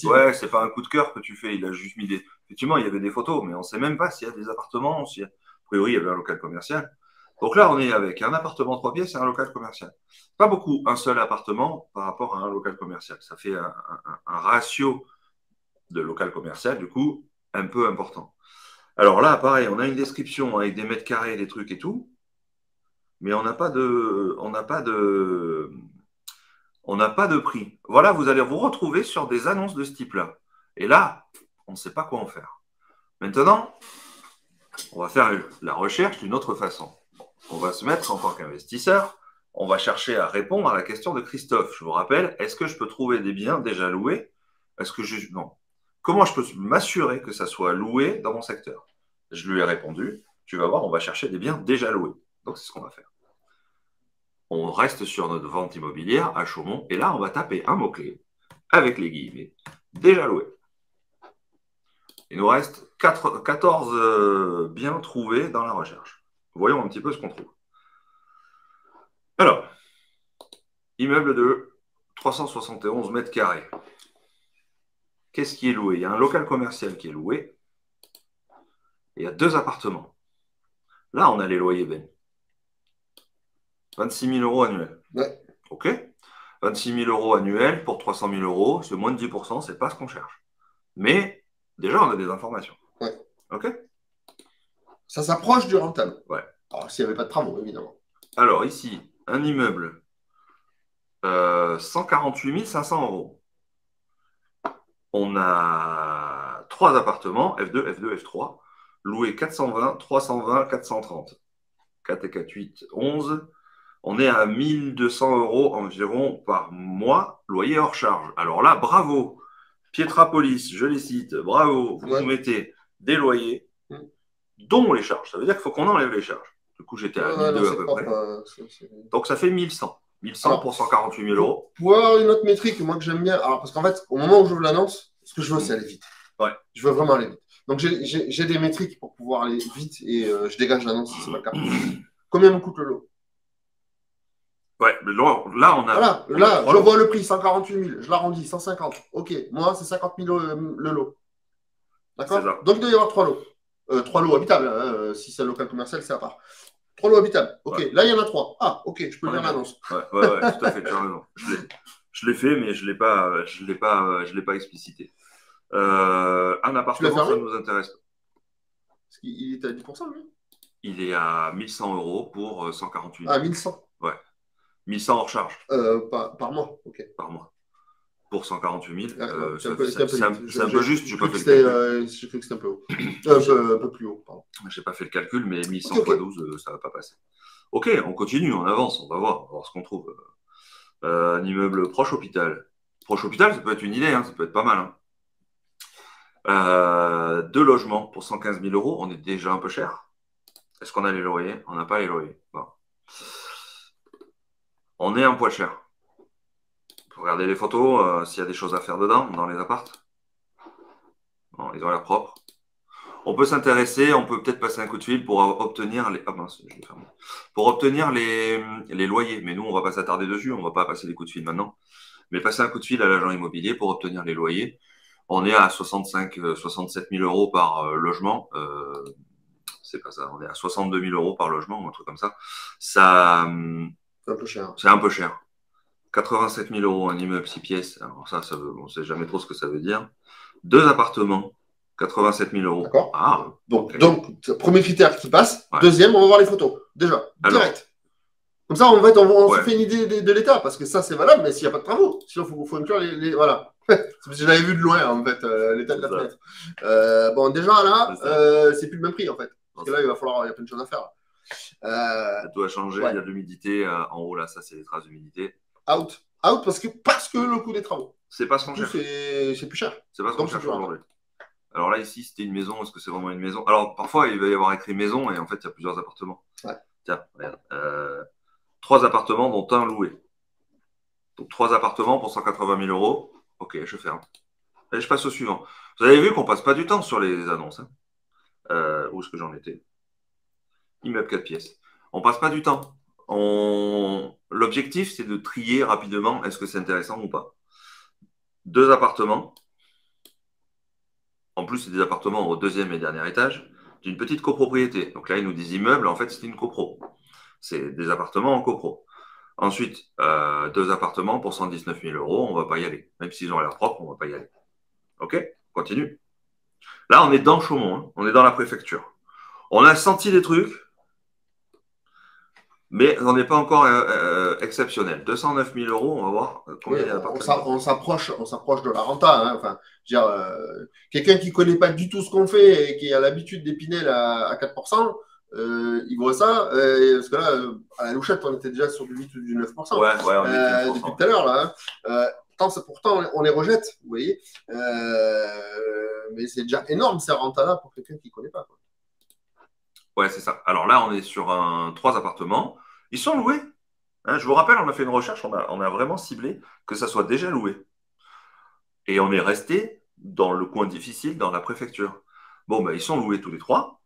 Ouais, c'est pas un coup de cœur que tu fais. Il a juste mis des... Effectivement, il y avait des photos, mais on ne sait même pas s'il y a des appartements. A priori, il y avait un local commercial. Donc là, on est avec un appartement 3 pièces et un local commercial. Pas beaucoup, un seul appartement par rapport à un local commercial. Ça fait un ratio de local commercial, du coup, un peu important. Alors là, pareil, on a une description avec des mètres carrés, des trucs et tout, mais on n'a pas de prix. Voilà, vous allez vous retrouver sur des annonces de ce type-là. Et là, on ne sait pas quoi en faire. Maintenant, on va faire la recherche d'une autre façon. On va se mettre en tant qu'investisseur, on va chercher à répondre à la question de Christophe. Je vous rappelle, est-ce que je peux trouver des biens déjà loués? Non. Comment je peux m'assurer que ça soit loué dans mon secteur? Je lui ai répondu, tu vas voir, on va chercher des biens déjà loués. Donc, c'est ce qu'on va faire. On reste sur notre vente immobilière à Chaumont, et là, on va taper un mot-clé avec les guillemets, déjà loué. Il nous reste 14 biens trouvés dans la recherche. Voyons un petit peu ce qu'on trouve. Alors, immeuble de 371 mètres carrés. Qu'est-ce qui est loué? Il y a un local commercial qui est loué. Et il y a 2 appartements. Là, on a les loyers, Ben. 26 000 euros annuels. Ouais. OK. 26 000 euros annuels pour 300 000 euros, c'est moins de 10%, c'est pas ce qu'on cherche. Mais déjà, on a des informations. Ouais. OK. Ça s'approche du rentable. Ouais. Alors, s'il n'y avait pas de travaux, évidemment. Alors, ici, un immeuble, 148 500 euros. On a 3 appartements, F2, F2, F3, loués 420, 320, 430. 4 et 4, 8, 11. On est à 1 200 euros environ par mois, loyer hors charge. Alors là, bravo. Pietrapolis, je les cite, bravo. Vous nous mettez des loyers, dont les charges. Ça veut dire qu'il faut qu'on enlève les charges. Du coup, j'étais à 1 200 à peu près. Donc, ça fait 1 100. 1 100 pour 148 000 euros. Pour avoir une autre métrique, moi, que j'aime bien. Alors, parce qu'en fait, au moment où j'ouvre l'annonce, ce que je veux, c'est aller vite. Ouais. Je veux vraiment aller vite. Donc, j'ai des métriques pour pouvoir aller vite et je dégage l'annonce si ce n'est pas le cas. Combien me coûte le lot? Ouais, mais là, on a. Voilà, là, je vois le prix, 148 000. Je l'arrondis, 150. OK, moi, c'est 50 000 le lot. D'accord? Donc, il doit y avoir 3 lots. 3 lots habitables. Si c'est un local commercial, c'est à part. 3 lots habitables. OK, là, il y en a 3. Ah, OK, je peux lire l'annonce. Ouais, tout à fait, tu as raison. Je l'ai fait, mais je ne l'ai pas explicité. Un appartement, ça nous intéresse. Parce qu'il est à 10%, lui? Il est à 1 100 euros pour 148 000. Ah, 1100? Ouais. 1 100 hors charge. Par mois, OK. Par mois. Pour 148 000, c'est un peu juste. J'ai pas fait le calcul. J'ai cru que c'était un peu haut. Un peu plus haut, pardon. J'ai pas fait le calcul, mais 1100 x 12, ça va pas passer. OK, on continue, on avance, on va voir ce qu'on trouve. Un immeuble proche hôpital. Proche hôpital, ça peut être une idée, hein, ça peut être pas mal. Hein. 2 logements pour 115 000 euros, on est déjà un peu cher. Est-ce qu'on a les loyers? On n'a pas les loyers. Bon. On est un poil cher. Regardez les photos, s'il y a des choses à faire dedans, dans les apparts. Bon, ils ont l'air propres. On peut s'intéresser, on peut peut-être passer un coup de fil pour obtenir les. Ah mince, je vais fermer. Pour obtenir les loyers. Mais nous, on ne va pas s'attarder dessus, on ne va pas passer des coups de fil maintenant. Mais passer un coup de fil à l'agent immobilier pour obtenir les loyers. On est à 67 000 euros par logement. C'est pas ça, on est à 62 000 euros par logement ou un truc comme ça. Ça, C'est un peu cher. c'est un peu cher. 87 000 euros un immeuble 6 pièces. Alors ça on ne sait jamais trop ce que ça veut dire. 2 appartements, 87 000 euros. D'accord. Ah, donc, okay. donc, premier critère qui passe. Ouais. Deuxième, on va voir les photos. Déjà, Alors, direct. Comme ça, en fait, on ouais. se fait une idée de l'état, parce que ça, c'est valable, mais s'il n'y a pas de travaux. Sinon, il faut inclure les. Voilà. Je l'avais vu de loin, en fait, l'état de la fenêtre. Bon, déjà, là, c'est plus le même prix, en fait. Parce que là, il y a plein de choses à faire. Tout a changé, ouais. Il y a de l'humidité. En haut, là, ça, c'est les traces d'humidité. Out parce que le coût des travaux. C'est pas ce qu'on cherche. C'est plus cher. C'est pas ce qu'on cherche aujourd'hui. Alors là, ici, c'était une maison. Est-ce que c'est vraiment une maison? Alors, parfois, il va y avoir écrit maison et en fait, il y a plusieurs appartements. Ouais. Tiens, regarde. 3 appartements, dont un loué. Donc, 3 appartements pour 180 000 euros. Ok, je ferme. Et je passe au suivant. Vous avez vu qu'on passe pas du temps sur les annonces. Hein. Où est-ce que j'en étais? Immeuble 4 pièces. On passe pas du temps. L'objectif, c'est de trier rapidement est-ce que c'est intéressant ou pas. 2 appartements. En plus, c'est des appartements au 2e et dernier étage d'une petite copropriété. Donc là, ils nous disent immeuble. En fait, c'est une copro. C'est des appartements en copro. Ensuite, 2 appartements pour 119 000 euros. On ne va pas y aller. Même s'ils ont l'air propres, on ne va pas y aller. OK? Continue. Là, on est dans Chaumont. Hein. On est dans la préfecture. On a senti des trucs. Mais on n'est pas encore exceptionnel. 209 000 euros, on va voir combien il y a d'appartements. On s'approche de la renta. Hein. Enfin, je veux dire, quelqu'un qui ne connaît pas du tout ce qu'on fait et qui a l'habitude d'épiner à 4%, il voit ça. Parce que là, à la louchette, on était déjà sur du 8 ou du 9%. Ouais, on était depuis tout à l'heure. Là, hein. Pourtant, on les rejette, vous voyez. Mais c'est déjà énorme, ces rentas-là, pour quelqu'un qui ne connaît pas. Quoi. Ouais, c'est ça. Alors là, on est sur 3 appartements. Ils sont loués. Hein, je vous rappelle, on a fait une recherche, on a vraiment ciblé que ça soit déjà loué. Et on est resté dans le coin difficile, dans la préfecture. Bon, ben, ils sont loués tous les 3.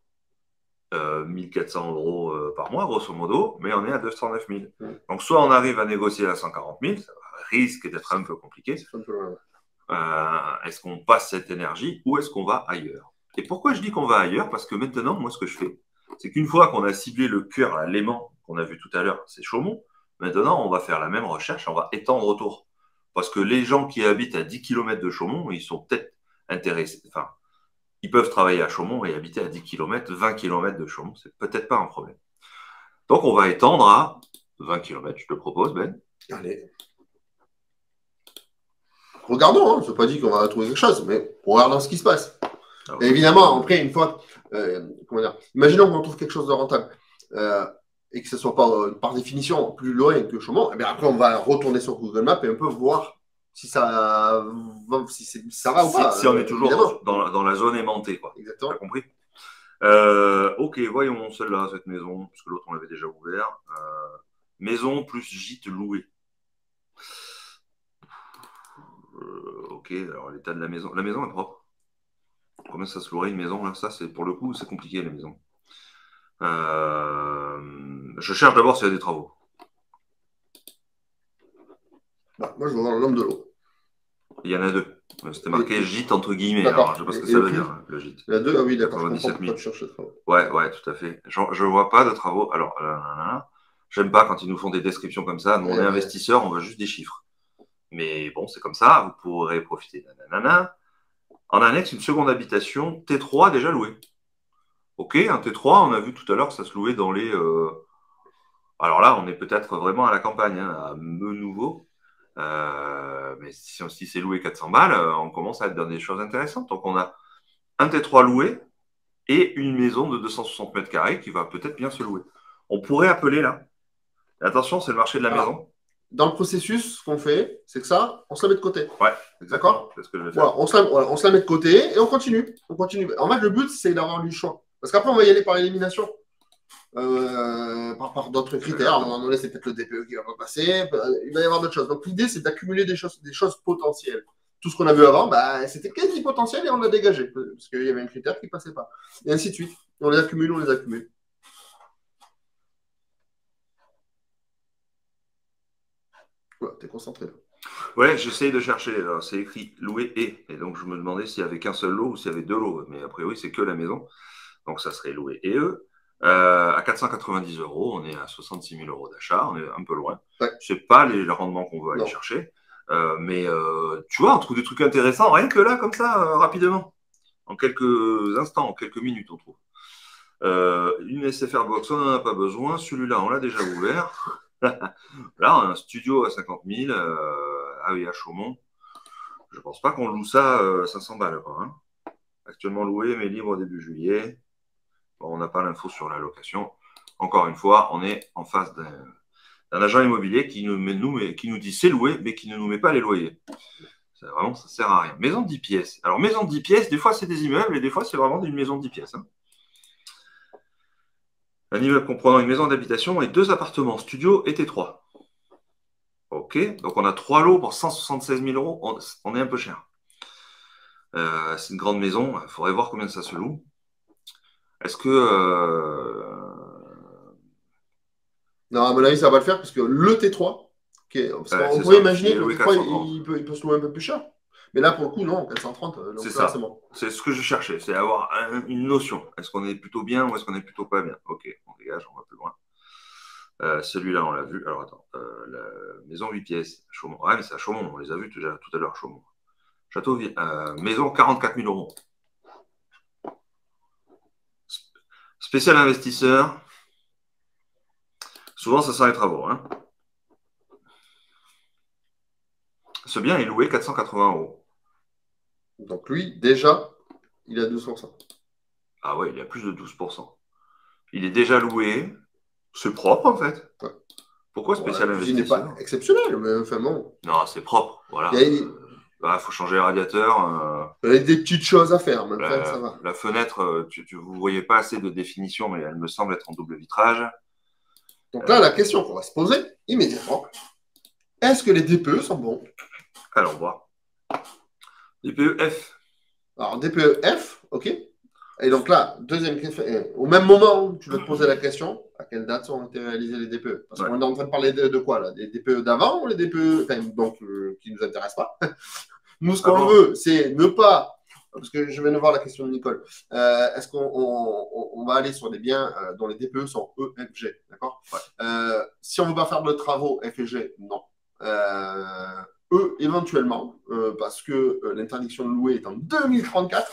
1 400 euros par mois, grosso modo, mais on est à 209 000. Donc, soit on arrive à négocier à 140 000, ça risque d'être un peu compliqué. Est-ce qu'on passe cette énergie ou est-ce qu'on va ailleurs? Et pourquoi je dis qu'on va ailleurs? Parce que maintenant, moi, ce que je fais, c'est qu'une fois qu'on a ciblé le cœur à l'aimant qu'on a vu tout à l'heure, c'est Chaumont, maintenant, on va faire la même recherche, on va étendre autour. Parce que les gens qui habitent à 10 km de Chaumont, ils sont peut-être intéressés, enfin, ils peuvent travailler à Chaumont et habiter à 10 km, 20 km de Chaumont, c'est peut-être pas un problème. Donc, on va étendre à 20 km, je te propose, Ben. Allez. Regardons, hein. Je ne pas dit qu'on va trouver quelque chose, mais regardons ce qui se passe. Alors, et évidemment, après, une fois, comment dire, imaginons qu'on trouve quelque chose de rentable et que ce ne soit pas par définition plus loin que Chaumont, et bien après, on va retourner sur Google Maps et un peu voir si ça va, ça va ou pas. Si on est toujours dans la zone aimantée, quoi. Exactement. Tu as compris? Ok, voyons celle-là, cette maison, parce que l'autre, on l'avait déjà ouvert. Maison plus gîte loué. Ok, alors l'état de la maison. La maison est propre. Combien ça se louerait une maison là? Ça, c'est pour le coup, c'est compliqué les maisons. Je cherche d'abord s'il y a des travaux. Bah, moi, je vais voir le nombre de lots. Il y en a 2. C'était marqué gîte entre guillemets. Alors, je ne sais pas ce que ça veut dire, le gîte. Il y en a 2, ah oui, d'accord. 97 000. Je cherche des travaux. Ouais, tout à fait. Je ne vois pas de travaux. Alors, j'aime pas quand ils nous font des descriptions comme ça. Nous, on est investisseurs, on veut juste des chiffres. Mais bon, c'est comme ça. Vous pourrez profiter. En annexe, une seconde habitation, T3 déjà loué. Ok, un T3, on a vu tout à l'heure que ça se louait dans les... Alors là, on est peut-être vraiment à la campagne, hein, à Meunouveau. Mais si c'est loué 400 balles, on commence à être dans des choses intéressantes. Donc, on a un T3 loué et une maison de 260 mètres carrés qui va peut-être bien se louer. On pourrait appeler là. Et attention, c'est le marché de la maison. Dans le processus, ce qu'on fait, c'est que ça, on se la met de côté. Ouais, d'accord. C'est ce que je vais faire. Voilà, on se la met de côté et on continue. En fait, le but, c'est d'avoir du choix. Parce qu'après, on va y aller par élimination. par d'autres critères. À un moment donné, c'est peut-être le DPE qui va pas passer. Il va y avoir d'autres choses. Donc l'idée, c'est d'accumuler des choses potentielles. Tout ce qu'on a vu avant, bah, c'était quasi potentiel et on l'a dégagé parce qu'il y avait un critère qui passait pas. Et ainsi de suite. On les accumule, on les accumule. Voilà, t'es concentré là. Ouais, j'essaye de chercher. C'est écrit louer et donc je me demandais s'il y avait qu'un seul lot ou s'il y avait deux lots. Mais a priori, c'est que la maison. Donc ça serait loué et eux. À 490 euros, on est à 66 000 euros d'achat, on est un peu loin. Ouais. C'est pas les rendements qu'on veut aller chercher. Mais tu vois, on trouve des trucs intéressants, rien que là, comme ça, rapidement. En quelques instants, en quelques minutes, on trouve. Une SFR Box, on n'en a pas besoin. Celui-là, on l'a déjà ouvert. Là, on a un studio à 50 000, ah oui, à Chaumont. Je pense pas qu'on loue ça 500 balles, quoi, hein. Actuellement loué, mais libre début juillet. Bon, on n'a pas l'info sur la location. Encore une fois, on est en face d'un agent immobilier qui nous dit c'est loué, mais qui ne nous met pas les loyers. Vraiment, ça sert à rien. Maison de 10 pièces. Alors, maison de 10 pièces, des fois, c'est des immeubles et des fois, c'est vraiment une maison de 10 pièces, hein. Un immeuble comprenant une maison d'habitation et 2 appartements, studio et T3. Ok, donc on a 3 lots pour 176 000 euros. On est un peu cher. C'est une grande maison. Il faudrait voir combien ça se loue. Est-ce que Non, à mon avis, ça va pas le faire parce que le T3, parce qu'on pourrait imaginer que le T3, il peut se louer un peu plus cher. Mais là, pour le coup, non, 430. C'est ça. C'est bon. C'est ce que je cherchais, c'est avoir une notion. Est-ce qu'on est plutôt bien ou est-ce qu'on est plutôt pas bien? Ok, on dégage, on va plus loin. Celui-là, on l'a vu. Alors attends, la maison 8 pièces, Chaumont. Ouais, mais c'est à Chaumont, on les a vus déjà tout à l'heure, Chaumont. Château, maison 44 000 euros. Spécial investisseur. Souvent, ça sert les travaux, hein. Ce bien est loué 480 euros. Donc lui, déjà, il a 12%. Ah ouais, il a plus de 12%. Il est déjà loué. C'est propre, en fait. Ouais. Pourquoi spécial investisseur? Il n'est pas exceptionnel, mais enfin bon. Non, c'est propre. Voilà. Il faut changer le radiateur. Il y a des petites choses à faire, mais enfin, ça va. La fenêtre, vous ne voyez pas assez de définition, mais elle me semble être en double vitrage. Donc là, la question qu'on va se poser immédiatement, est-ce que les DPE sont bons? Alors, on voit. DPE F. Alors, DPE F, ok. Et donc là, deuxième question, au même moment où tu vas te poser la question, à quelle date ont été réalisés les DPE? Parce qu'on est en train de parler de quoi là? Des DPE d'avant ou les DPE qui ne nous intéressent pas? Nous, ce qu'on veut, c'est ne pas. Parce que je viens de voir la question de Nicole. Est-ce qu'on va aller sur des biens dont les DPE sont E, F, G, d'accord? Si on ne veut pas faire de travaux F et G, non. E, éventuellement, parce que l'interdiction de louer est en 2034.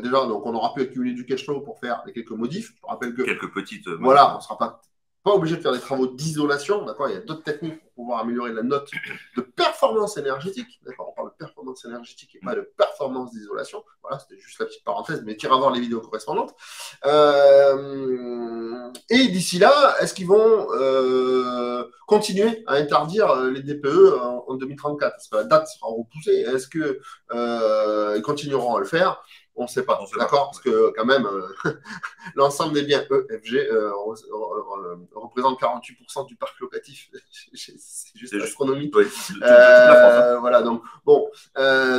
Déjà, donc on aura pu accumuler du cash flow pour faire les quelques modifs. Je rappelle que quelques petites. Voilà, on ne sera pas obligé de faire des travaux d'isolation. D'accord, il y a d'autres techniques pour pouvoir améliorer la note de performance énergétique. D'accord, on parle de performance énergétique et pas de performance d'isolation. Voilà, c'était juste la petite parenthèse, mais tire à voir les vidéos correspondantes. Et d'ici là, est-ce qu'ils vont continuer à interdire les DPE en 2034? Parce que la date sera repoussée. Est-ce qu'ils continueront à le faire? On ne sait pas, d'accord? Parce que quand même, l'ensemble des biens EFG représente 48% du parc locatif. C'est juste astronomique. Oui, voilà, donc bon.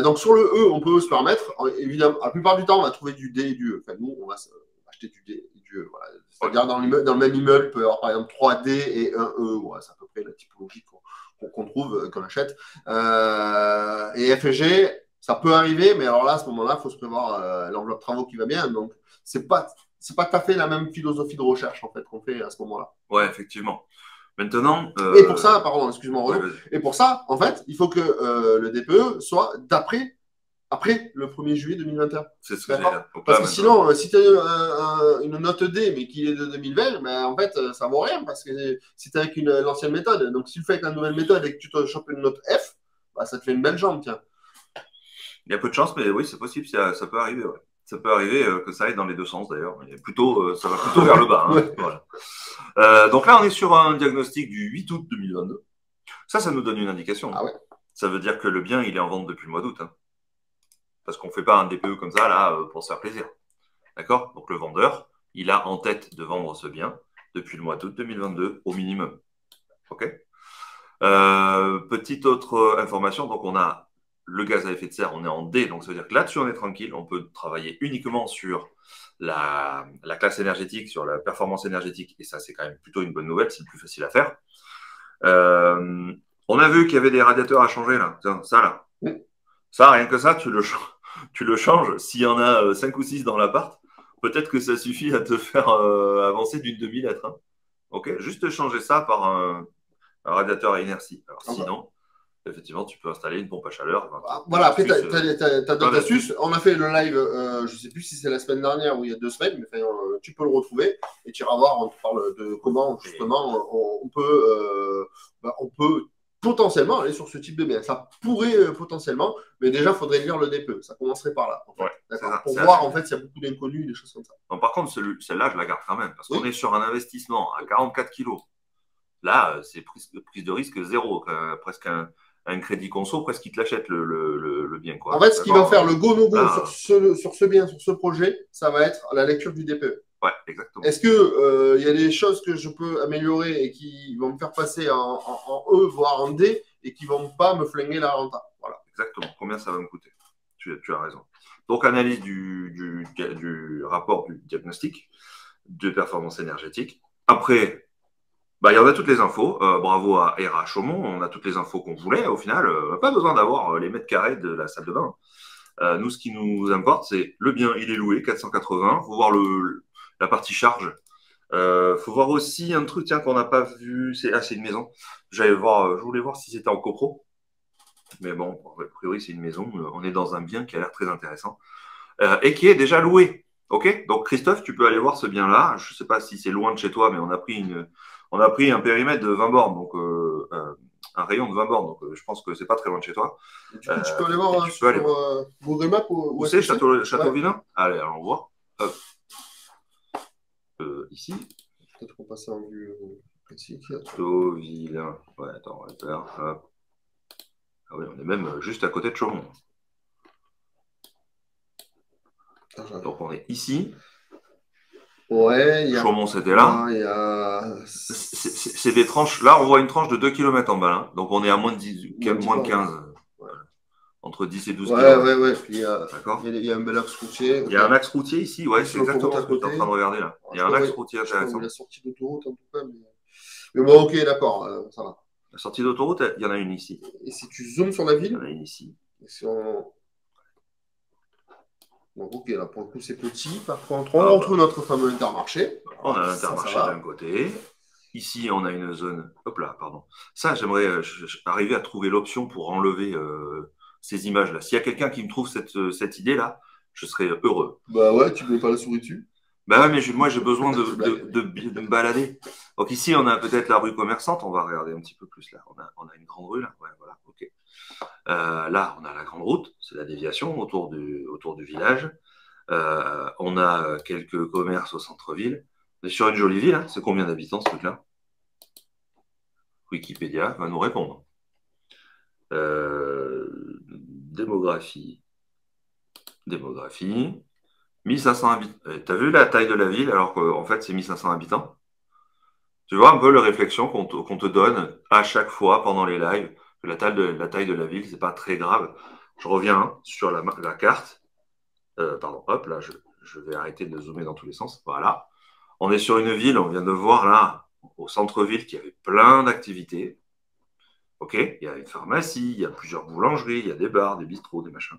Donc sur le E, on peut se permettre. Évidemment, la plupart du temps, on va trouver du D et du E. Enfin, nous, on va acheter du D et du E. Voilà. C'est-à-dire dans le même immeuble, il peut y avoir par exemple 3 D et un E. Voilà, c'est à peu près la typologie qu'on trouve, qu'on achète. Et F et G, ça peut arriver, mais alors là, à ce moment-là, il faut se prévoir l'enveloppe travaux qui va bien. Donc, c'est pas tout à fait la même philosophie de recherche en fait qu'on fait à ce moment-là. Ouais, effectivement. Maintenant. Et pour ça, pardon, excuse-moi, Renaud. Et pour ça, en fait, il faut que le DPE soit après le 1er juillet 2021. C'est ce que j'ai dit. Parce que sinon, si tu as une note D, mais qui est de 2020, ben, en fait, ça vaut rien parce que si tu es avec l'ancienne méthode. Donc, si tu le fais avec la nouvelle méthode et que tu te chopes une note F, bah, ça te fait une belle jambe, tiens. Il y a peu de chance, mais oui, c'est possible, ça peut arriver. Ouais. Ça peut arriver que ça aille dans les deux sens d'ailleurs. Ça va plutôt vers le bas. Hein. Ouais. Voilà. Donc là, on est sur un diagnostic du 8 août 2022. Ça nous donne une indication. Ah ouais. Ça veut dire que le bien, il est en vente depuis le mois d'août. Hein. Parce qu'on ne fait pas un DPE comme ça là pour se faire plaisir. D'accord? Donc le vendeur, il a en tête de vendre ce bien depuis le mois d'août 2022 au minimum. OK. Petite autre information, donc on a le gaz à effet de serre, on est en D, donc ça veut dire que là-dessus on est tranquille, on peut travailler uniquement sur la classe énergétique, sur la performance énergétique, et ça c'est quand même plutôt une bonne nouvelle, c'est le plus facile à faire. On a vu qu'il y avait des radiateurs à changer là, tiens, ça là. Ça, rien que ça, tu le changes. S'il y en a 5 ou 6 dans l'appart, peut-être que ça suffit à te faire avancer d'une demi-lettre. Hein. Ok, juste changer ça par un radiateur à inertie. Alors sinon, effectivement, tu peux installer une pompe à chaleur. Voilà, après, tu as d'autres astuces. On a fait le live, je ne sais plus si c'est la semaine dernière ou il y a 2 semaines, mais tu peux le retrouver et tu iras voir, on te parle de comment justement on peut potentiellement aller sur ce type de bien. Ça pourrait potentiellement, mais déjà, il faudrait lire le DPE. Ça commencerait par là. En fait. Ouais, pour voir, en fait, s'il y a beaucoup d'inconnus, des choses comme ça. Bon, par contre, celle-là, je la garde quand même, parce qu'on est sur un investissement à 44 kilos. Là, c'est prise de risque zéro, presque un crédit conso, presque qu'il te l'achète le bien. Quoi. En fait, ce qui va faire le go-no-go sur ce bien, sur ce projet, ça va être la lecture du DPE. Ouais, exactement. Est-ce qu'il y a des choses que je peux améliorer et qui vont me faire passer en E, voire en D, et qui ne vont pas me flinguer la renta? Voilà. Exactement. Combien ça va me coûter? Tu as raison. Donc, analyse du rapport du diagnostic de performance énergétique. Après, il y en a toutes les infos. Bravo à RH Chaumont. On a toutes les infos qu'on voulait. Au final, pas besoin d'avoir les mètres carrés de la salle de bain. Nous, ce qui nous importe, c'est le bien, il est loué, 480. Il faut voir la partie charge. Faut voir aussi un truc qu'on n'a pas vu. C'est une maison. Je voulais voir si c'était en copro. Mais bon, a priori, c'est une maison. On est dans un bien qui a l'air très intéressant et qui est déjà loué. OK? Donc, Christophe, tu peux aller voir ce bien-là. Je ne sais pas si c'est loin de chez toi, mais on a pris un périmètre de 20 bornes, donc un rayon de 20 bornes. Donc, je pense que c'est pas très loin de chez toi. Du coup, tu peux aller voir sur Google Maps où c'est Château-Villain? Allez, allons voir. Hop. Ici. Peut-être qu'on passe en vue ici. Château-Villain. Ouais, attends, on va faire. Hop. Ah oui, on est même juste à côté de Chaumont. Donc on est ici. Ouais, Chaumont, c'était là. C'est des tranches. Là, on voit une tranche de 2 km en bas. Hein. Donc on est à moins de 15. Ouais. Entre 10 et 12 km. Ouais. Il y a un bel axe routier. Il y a un axe routier ici. Ouais, c'est exactement ce que tu es en train de regarder là. Il y a un axe routier intéressant. La sortie d'autoroute en tout cas. Mais bon, ok, d'accord, ça va. La sortie d'autoroute, il y en a une ici. Et si tu zoomes sur la ville? Il y en a une ici. Donc, ok, là, pour le coup, c'est petit. Par contre, on retrouve notre fameux Intermarché. On a l'Intermarché d'un côté. Ici, on a une zone. Hop là, pardon. Ça, j'aimerais arriver à trouver l'option pour enlever ces images-là. S'il y a quelqu'un qui me trouve cette idée-là, je serais heureux. Bah ouais, tu ne mets pas la souris dessus. Bah ouais, mais moi, j'ai besoin de me balader. Donc ici, on a peut-être la rue commerçante. On va regarder un petit peu plus là. On a une grande rue là. Ouais, voilà, ok. Là, on a la grande route. C'est la déviation autour du village. On a quelques commerces au centre-ville. On est sur une jolie ville. Hein. C'est combien d'habitants, ce truc-là? Wikipédia va nous répondre. Démographie. 1500 habitants. T'as vu la taille de la ville alors qu'en fait, c'est 1500 habitants? Tu vois un peu la réflexion qu'on te donne à chaque fois pendant les lives, que la taille de la ville, c'est pas très grave. Je reviens sur la carte. Pardon, hop, là, je vais arrêter de zoomer dans tous les sens. Voilà. On est sur une ville, on vient de voir là, au centre-ville, qui avait plein d'activités. OK, il y a une pharmacie, il y a plusieurs boulangeries, il y a des bars, des bistrots, des machins.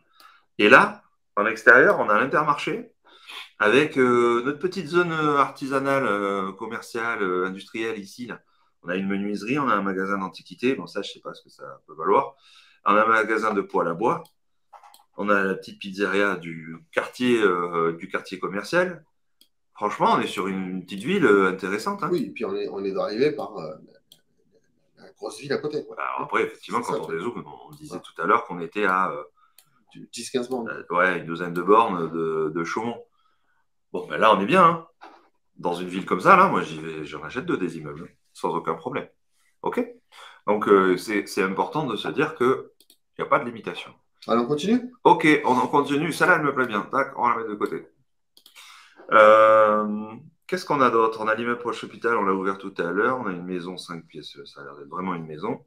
Et là, en extérieur, on a l'Intermarché avec notre petite zone artisanale, commerciale, industrielle ici. Là. On a une menuiserie, on a un magasin d'antiquités. Bon, ça, je ne sais pas ce que ça peut valoir. On a un magasin de poêle à bois. On a la petite pizzeria du quartier commercial. Franchement, on est sur une petite ville intéressante. Hein. Oui, et puis on est arrivé par la grosse ville à côté. Quoi. Alors après, effectivement, quand on dézoome, on disait tout à l'heure qu'on était à 10-15 bornes. Ouais, une douzaine de bornes de Chaumont. Bon, ben là, on est bien. Hein. Dans une ville comme ça, là, moi, j'en achète 2 des immeubles, sans aucun problème. OK? Donc, c'est important de se dire qu'il n'y a pas de limitation. Allez, on continue? OK, on continue. Celle-là, elle me plaît bien. Tac, on va la mettre de côté. Qu'est-ce qu'on a d'autre? On a l'immeuble proche hôpital, on l'a ouvert tout à l'heure. On a une maison 5 pièces, ça a l'air d'être vraiment une maison.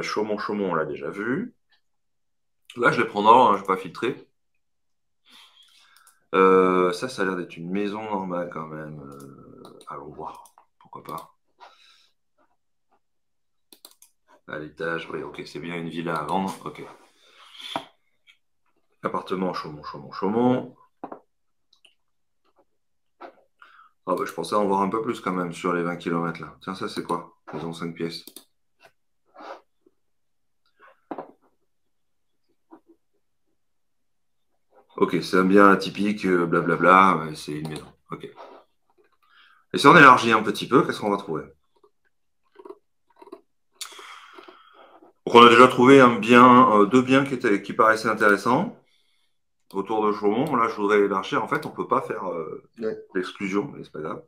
Chaumont, on l'a déjà vu. Là, je les prends dans l'ordre, hein, je ne vais pas filtrer. Ça a l'air d'être une maison normale quand même. Allons voir, pourquoi pas. À l'étage, oui, ok, c'est bien une villa à vendre, ok. Appartement, Chaumont. Ah bah, je pensais en voir un peu plus quand même sur les 20 km là. Tiens, ça c'est quoi? Maison 5 pièces. Ok, c'est un bien atypique, blablabla, c'est une maison. Ok. Et si on élargit un petit peu, qu'est-ce qu'on va trouver? Donc on a déjà trouvé un bien, deux biens qui paraissaient intéressants autour de Chaumont. Là, je voudrais élargir. En fait, on ne peut pas faire l'exclusion, mais c'est pas grave.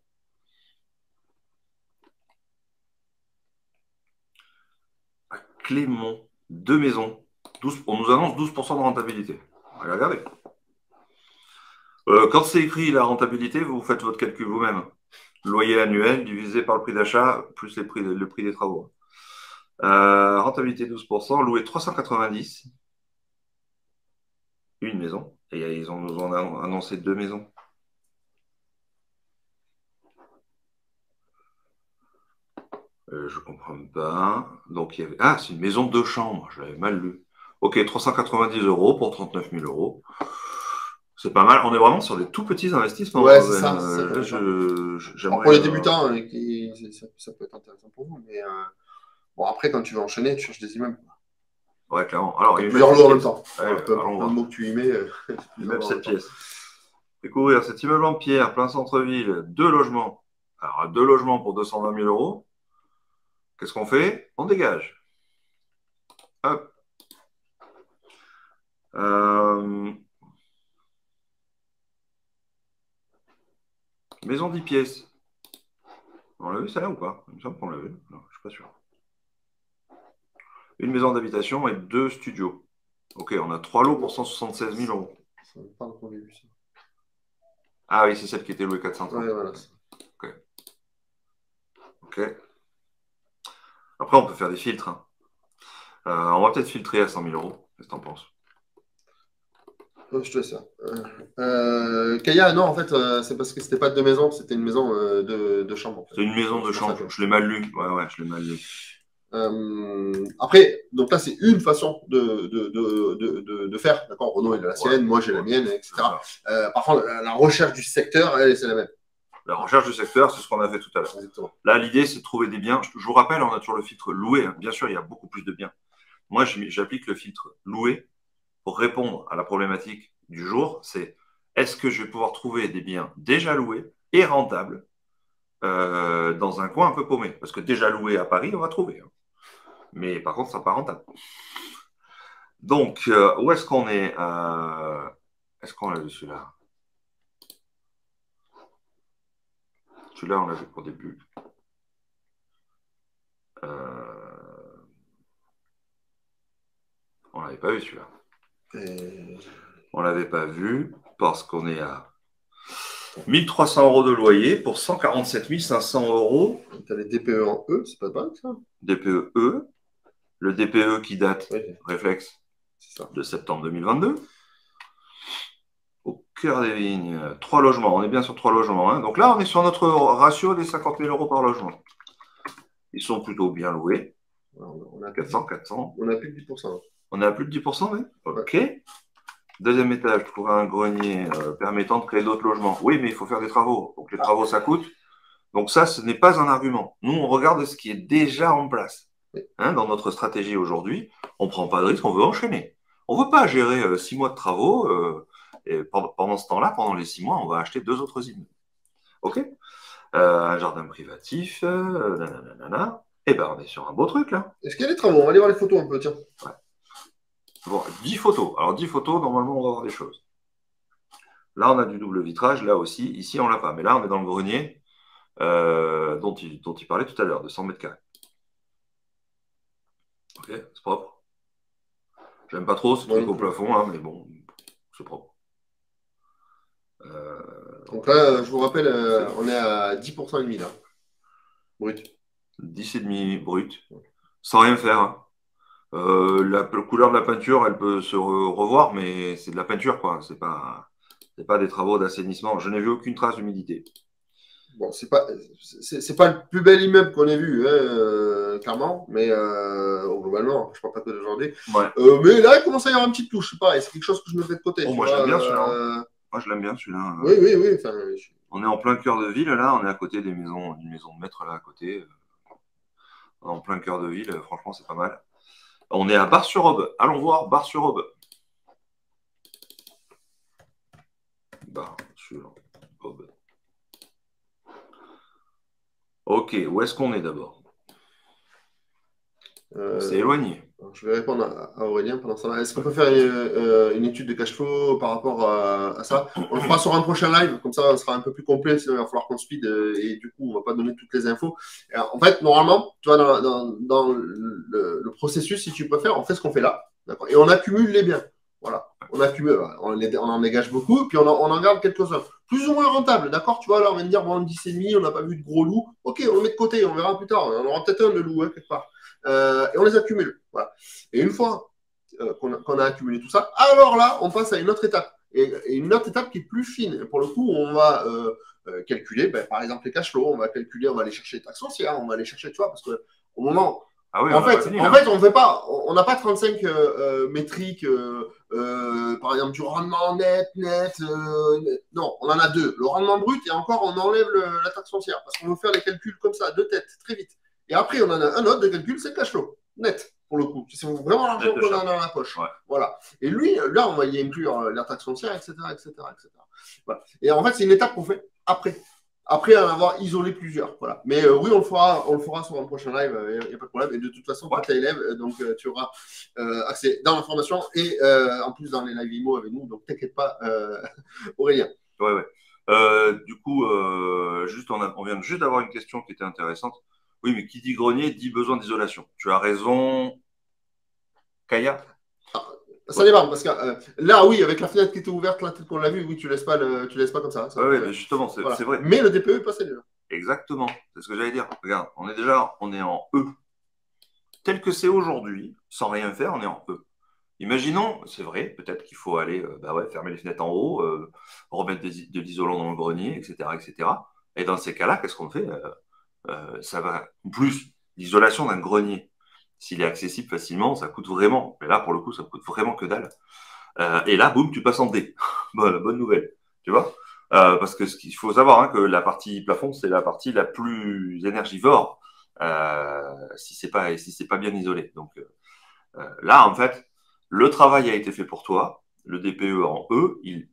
À Clémont, deux maisons. 12, on nous annonce 12% de rentabilité. On va regarder. Quand c'est écrit la rentabilité, vous faites votre calcul vous-même. Loyer annuel divisé par le prix d'achat plus le prix des travaux. Rentabilité 12%, loué 390. Une maison. Et ils nous ont annoncé deux maisons. Je comprends pas. Donc, il y avait... Ah, c'est une maison de deux chambres. Je l'avais mal lu. Ok, 390 euros pour 39 000 euros. C'est pas mal. On est vraiment sur des tout petits investissements. Ouais, c'est ça. Pour les débutants, ça peut être intéressant pour vous. Mais bon, après, quand tu veux enchaîner, tu cherches des immeubles. Ouais, clairement. Alors, plusieurs lots en même temps. Ouais, peu le mot que tu y mets. Même cette pièce. Découvrir cet immeuble en pierre, plein centre-ville, deux logements. Alors, deux logements pour 220 000 euros. Qu'est-ce qu'on fait? On dégage. Hop. Maison 10 pièces. On l'a vu ça là ou pas? Il me semble qu'on l'a vu. Non, je suis pas sûr. Une maison d'habitation et deux studios. Ok, on a trois lots pour 176 000 euros. Ça me parle qu'on ait vu ça. Ah oui, c'est celle qui était louée 430. Ouais, voilà. Ok. Ok. Après, on peut faire des filtres. Hein. On va peut-être filtrer à 100 000 euros. Qu'est-ce que t'en penses? Je te laisse ça. Kaya, non, en fait, c'est parce que c'était pas deux maisons, c'était une maison de chambre. En fait. C'est une maison de chambre. Je l'ai mal lu. Ouais, je l'ai mal lu. Après, donc là, c'est une façon de faire. D'accord, Renaud, il a la sienne, moi, j'ai la mienne, etc. Par contre, la recherche du secteur, elle, c'est la même. La recherche du secteur, c'est ce qu'on a fait tout à l'heure. Là, l'idée, c'est de trouver des biens. Je vous rappelle, on a toujours le filtre loué. Bien sûr, il y a beaucoup plus de biens. Moi, j'applique le filtre loué pour répondre à la problématique du jour. C'est est-ce que je vais pouvoir trouver des biens déjà loués et rentables dans un coin un peu paumé? Parce que déjà loué à Paris, on va trouver. Hein. Mais par contre, ça n'est pas rentable. Donc, où est-ce qu'on est, est-ce qu'on l'a vu celui-là? Celui-là, on l'a vu pour début. On l'avait pas vu celui-là. On l'avait pas vu parce qu'on est à 1300 euros de loyer pour 147 500 euros. Tu as les DPE en E, c'est pas mal ça? DPE E. Le DPE qui date, réflexe, de septembre 2022. Au cœur des vignes, 3 logements. On est bien sur 3 logements. Hein. Donc là, on est sur notre ratio des 50 000 euros par logement. Ils sont plutôt bien loués. On a 400. On a plus de 10%. On est à plus de 10%, oui. Ok. Deuxième étage, trouver un grenier permettant de créer d'autres logements. Oui, mais il faut faire des travaux. Donc les travaux, ça coûte. Donc ça, ce n'est pas un argument. Nous, on regarde ce qui est déjà en place. Hein, dans notre stratégie aujourd'hui, on ne prend pas de risque, on veut enchaîner. On ne veut pas gérer 6 mois de travaux. Et pendant ce temps-là, pendant les 6 mois, on va acheter 2 autres immeubles. OK? Un jardin privatif, et ben on est sur un beau truc là. Est-ce qu'il y a des travaux? On va aller voir les photos un peu, tiens. Ouais. Bon, 10 photos. Alors 10 photos, normalement, on va avoir des choses. Là, on a du double vitrage, là aussi. Ici, on l'a pas. Mais là, on est dans le grenier dont il parlait tout à l'heure, de 100 mètres carrés. Ok, c'est propre. J'aime pas trop ce truc au plafond, hein, mais bon, c'est propre. Donc là, je vous rappelle, on est à 10% et demi là. Brut. 10,5 brut. Sans rien faire. Hein. La couleur de la peinture, elle peut se revoir, mais c'est de la peinture, quoi. C'est pas des travaux d'assainissement. Je n'ai vu aucune trace d'humidité. Bon, c'est pas le plus bel immeuble qu'on ait vu, hein, clairement, mais globalement, je parle pas que d'aujourd'hui. Ouais. Mais là, il commence à y avoir une petite touche. Pareil, c'est quelque chose que je me fais de côté. Oh, moi, j'aime bien celui-là. Moi, je l'aime bien celui-là. Oui, oui, oui. On est en plein cœur de ville, là. On est à côté des maisons, une maison de maître, là, à côté. En plein cœur de ville. Franchement, c'est pas mal. On est à Bar-sur-Aube. Allons voir Bar-sur-Aube. Bar-sur-Aube. Ok, où est-ce qu'on est d'abord? C'est éloigné. Je vais répondre à Aurélien pendant ça. Est-ce qu'on peut faire une étude de cash flow par rapport à ça? On le fera sur un prochain live, comme ça on sera un peu plus complet, sinon il va falloir qu'on speed et du coup on ne va pas donner toutes les infos. Et en fait, normalement, tu vois, dans le processus, si tu préfères, on fait ce qu'on fait là, et on accumule les biens. Voilà, on accumule, on en dégage beaucoup, puis on en garde quelques-uns. Plus ou moins rentables, d'accord? Tu vois, là on vient de dire, bon, 10,5, on n'a pas vu de gros loups. Ok, on le met de côté, on verra plus tard. On aura peut-être un de loup, hein, quelque part. Et on les accumule. Voilà. Et une fois qu'on a accumulé tout ça, alors là, on passe à une autre étape. Et une autre étape qui est plus fine. Et pour le coup, on va calculer, par exemple, les cash flows, on va calculer, on va aller chercher les taxes foncières, on va aller chercher, tu vois, parce qu'au moment. Ah oui, en fait, on fait pas, on n'a pas 35 métriques, par exemple, du rendement net. Non, on en a deux. Le rendement brut et encore, on enlève la taxe foncière parce qu'on veut faire les calculs comme ça, de tête, très vite. Et après, on en a un autre de calcul, c'est le cash flow, net, pour le coup. C'est vraiment l'argent qu'on a dans la poche. Ouais. Voilà. Et lui, là, on va y inclure la taxe foncière, etc. Voilà. Et en fait, c'est une étape qu'on fait après en avoir isolé plusieurs. Voilà. Mais oui, on le fera sur un prochain live, il n'y a pas de problème. Et de toute façon, tu es élève, donc tu auras accès dans l'information et en plus dans les live IMO avec nous. Donc, t'inquiète pas, Aurélien. Ouais. Du coup, on vient juste d'avoir une question qui était intéressante. Oui, mais qui dit grenier dit besoin d'isolation. Tu as raison, Kaya. Ça dépend, parce que là, oui, avec la fenêtre qui était ouverte, là, tel qu'on l'a vu, oui, tu laisses pas comme ça. Oui, mais justement, c'est vrai. Mais le DPE est passé déjà. Exactement, c'est ce que j'allais dire. Regarde, on est en E. Tel que c'est aujourd'hui, sans rien faire, on est en E. Imaginons, c'est vrai, peut-être qu'il faut aller fermer les fenêtres en haut, remettre de l'isolant dans le grenier, etc. Et dans ces cas-là, qu'est-ce qu'on fait? Ça va. En plus, l'isolation d'un grenier, s'il est accessible facilement, ça coûte vraiment. Mais là, pour le coup, ça coûte vraiment que dalle. Et là, boum, tu passes en D. Bonne nouvelle. Tu vois? Parce que ce qu'il faut savoir, hein, que la partie plafond, c'est la partie la plus énergivore si c'est pas bien isolé. Donc là, en fait, le travail a été fait pour toi. Le DPE en E, il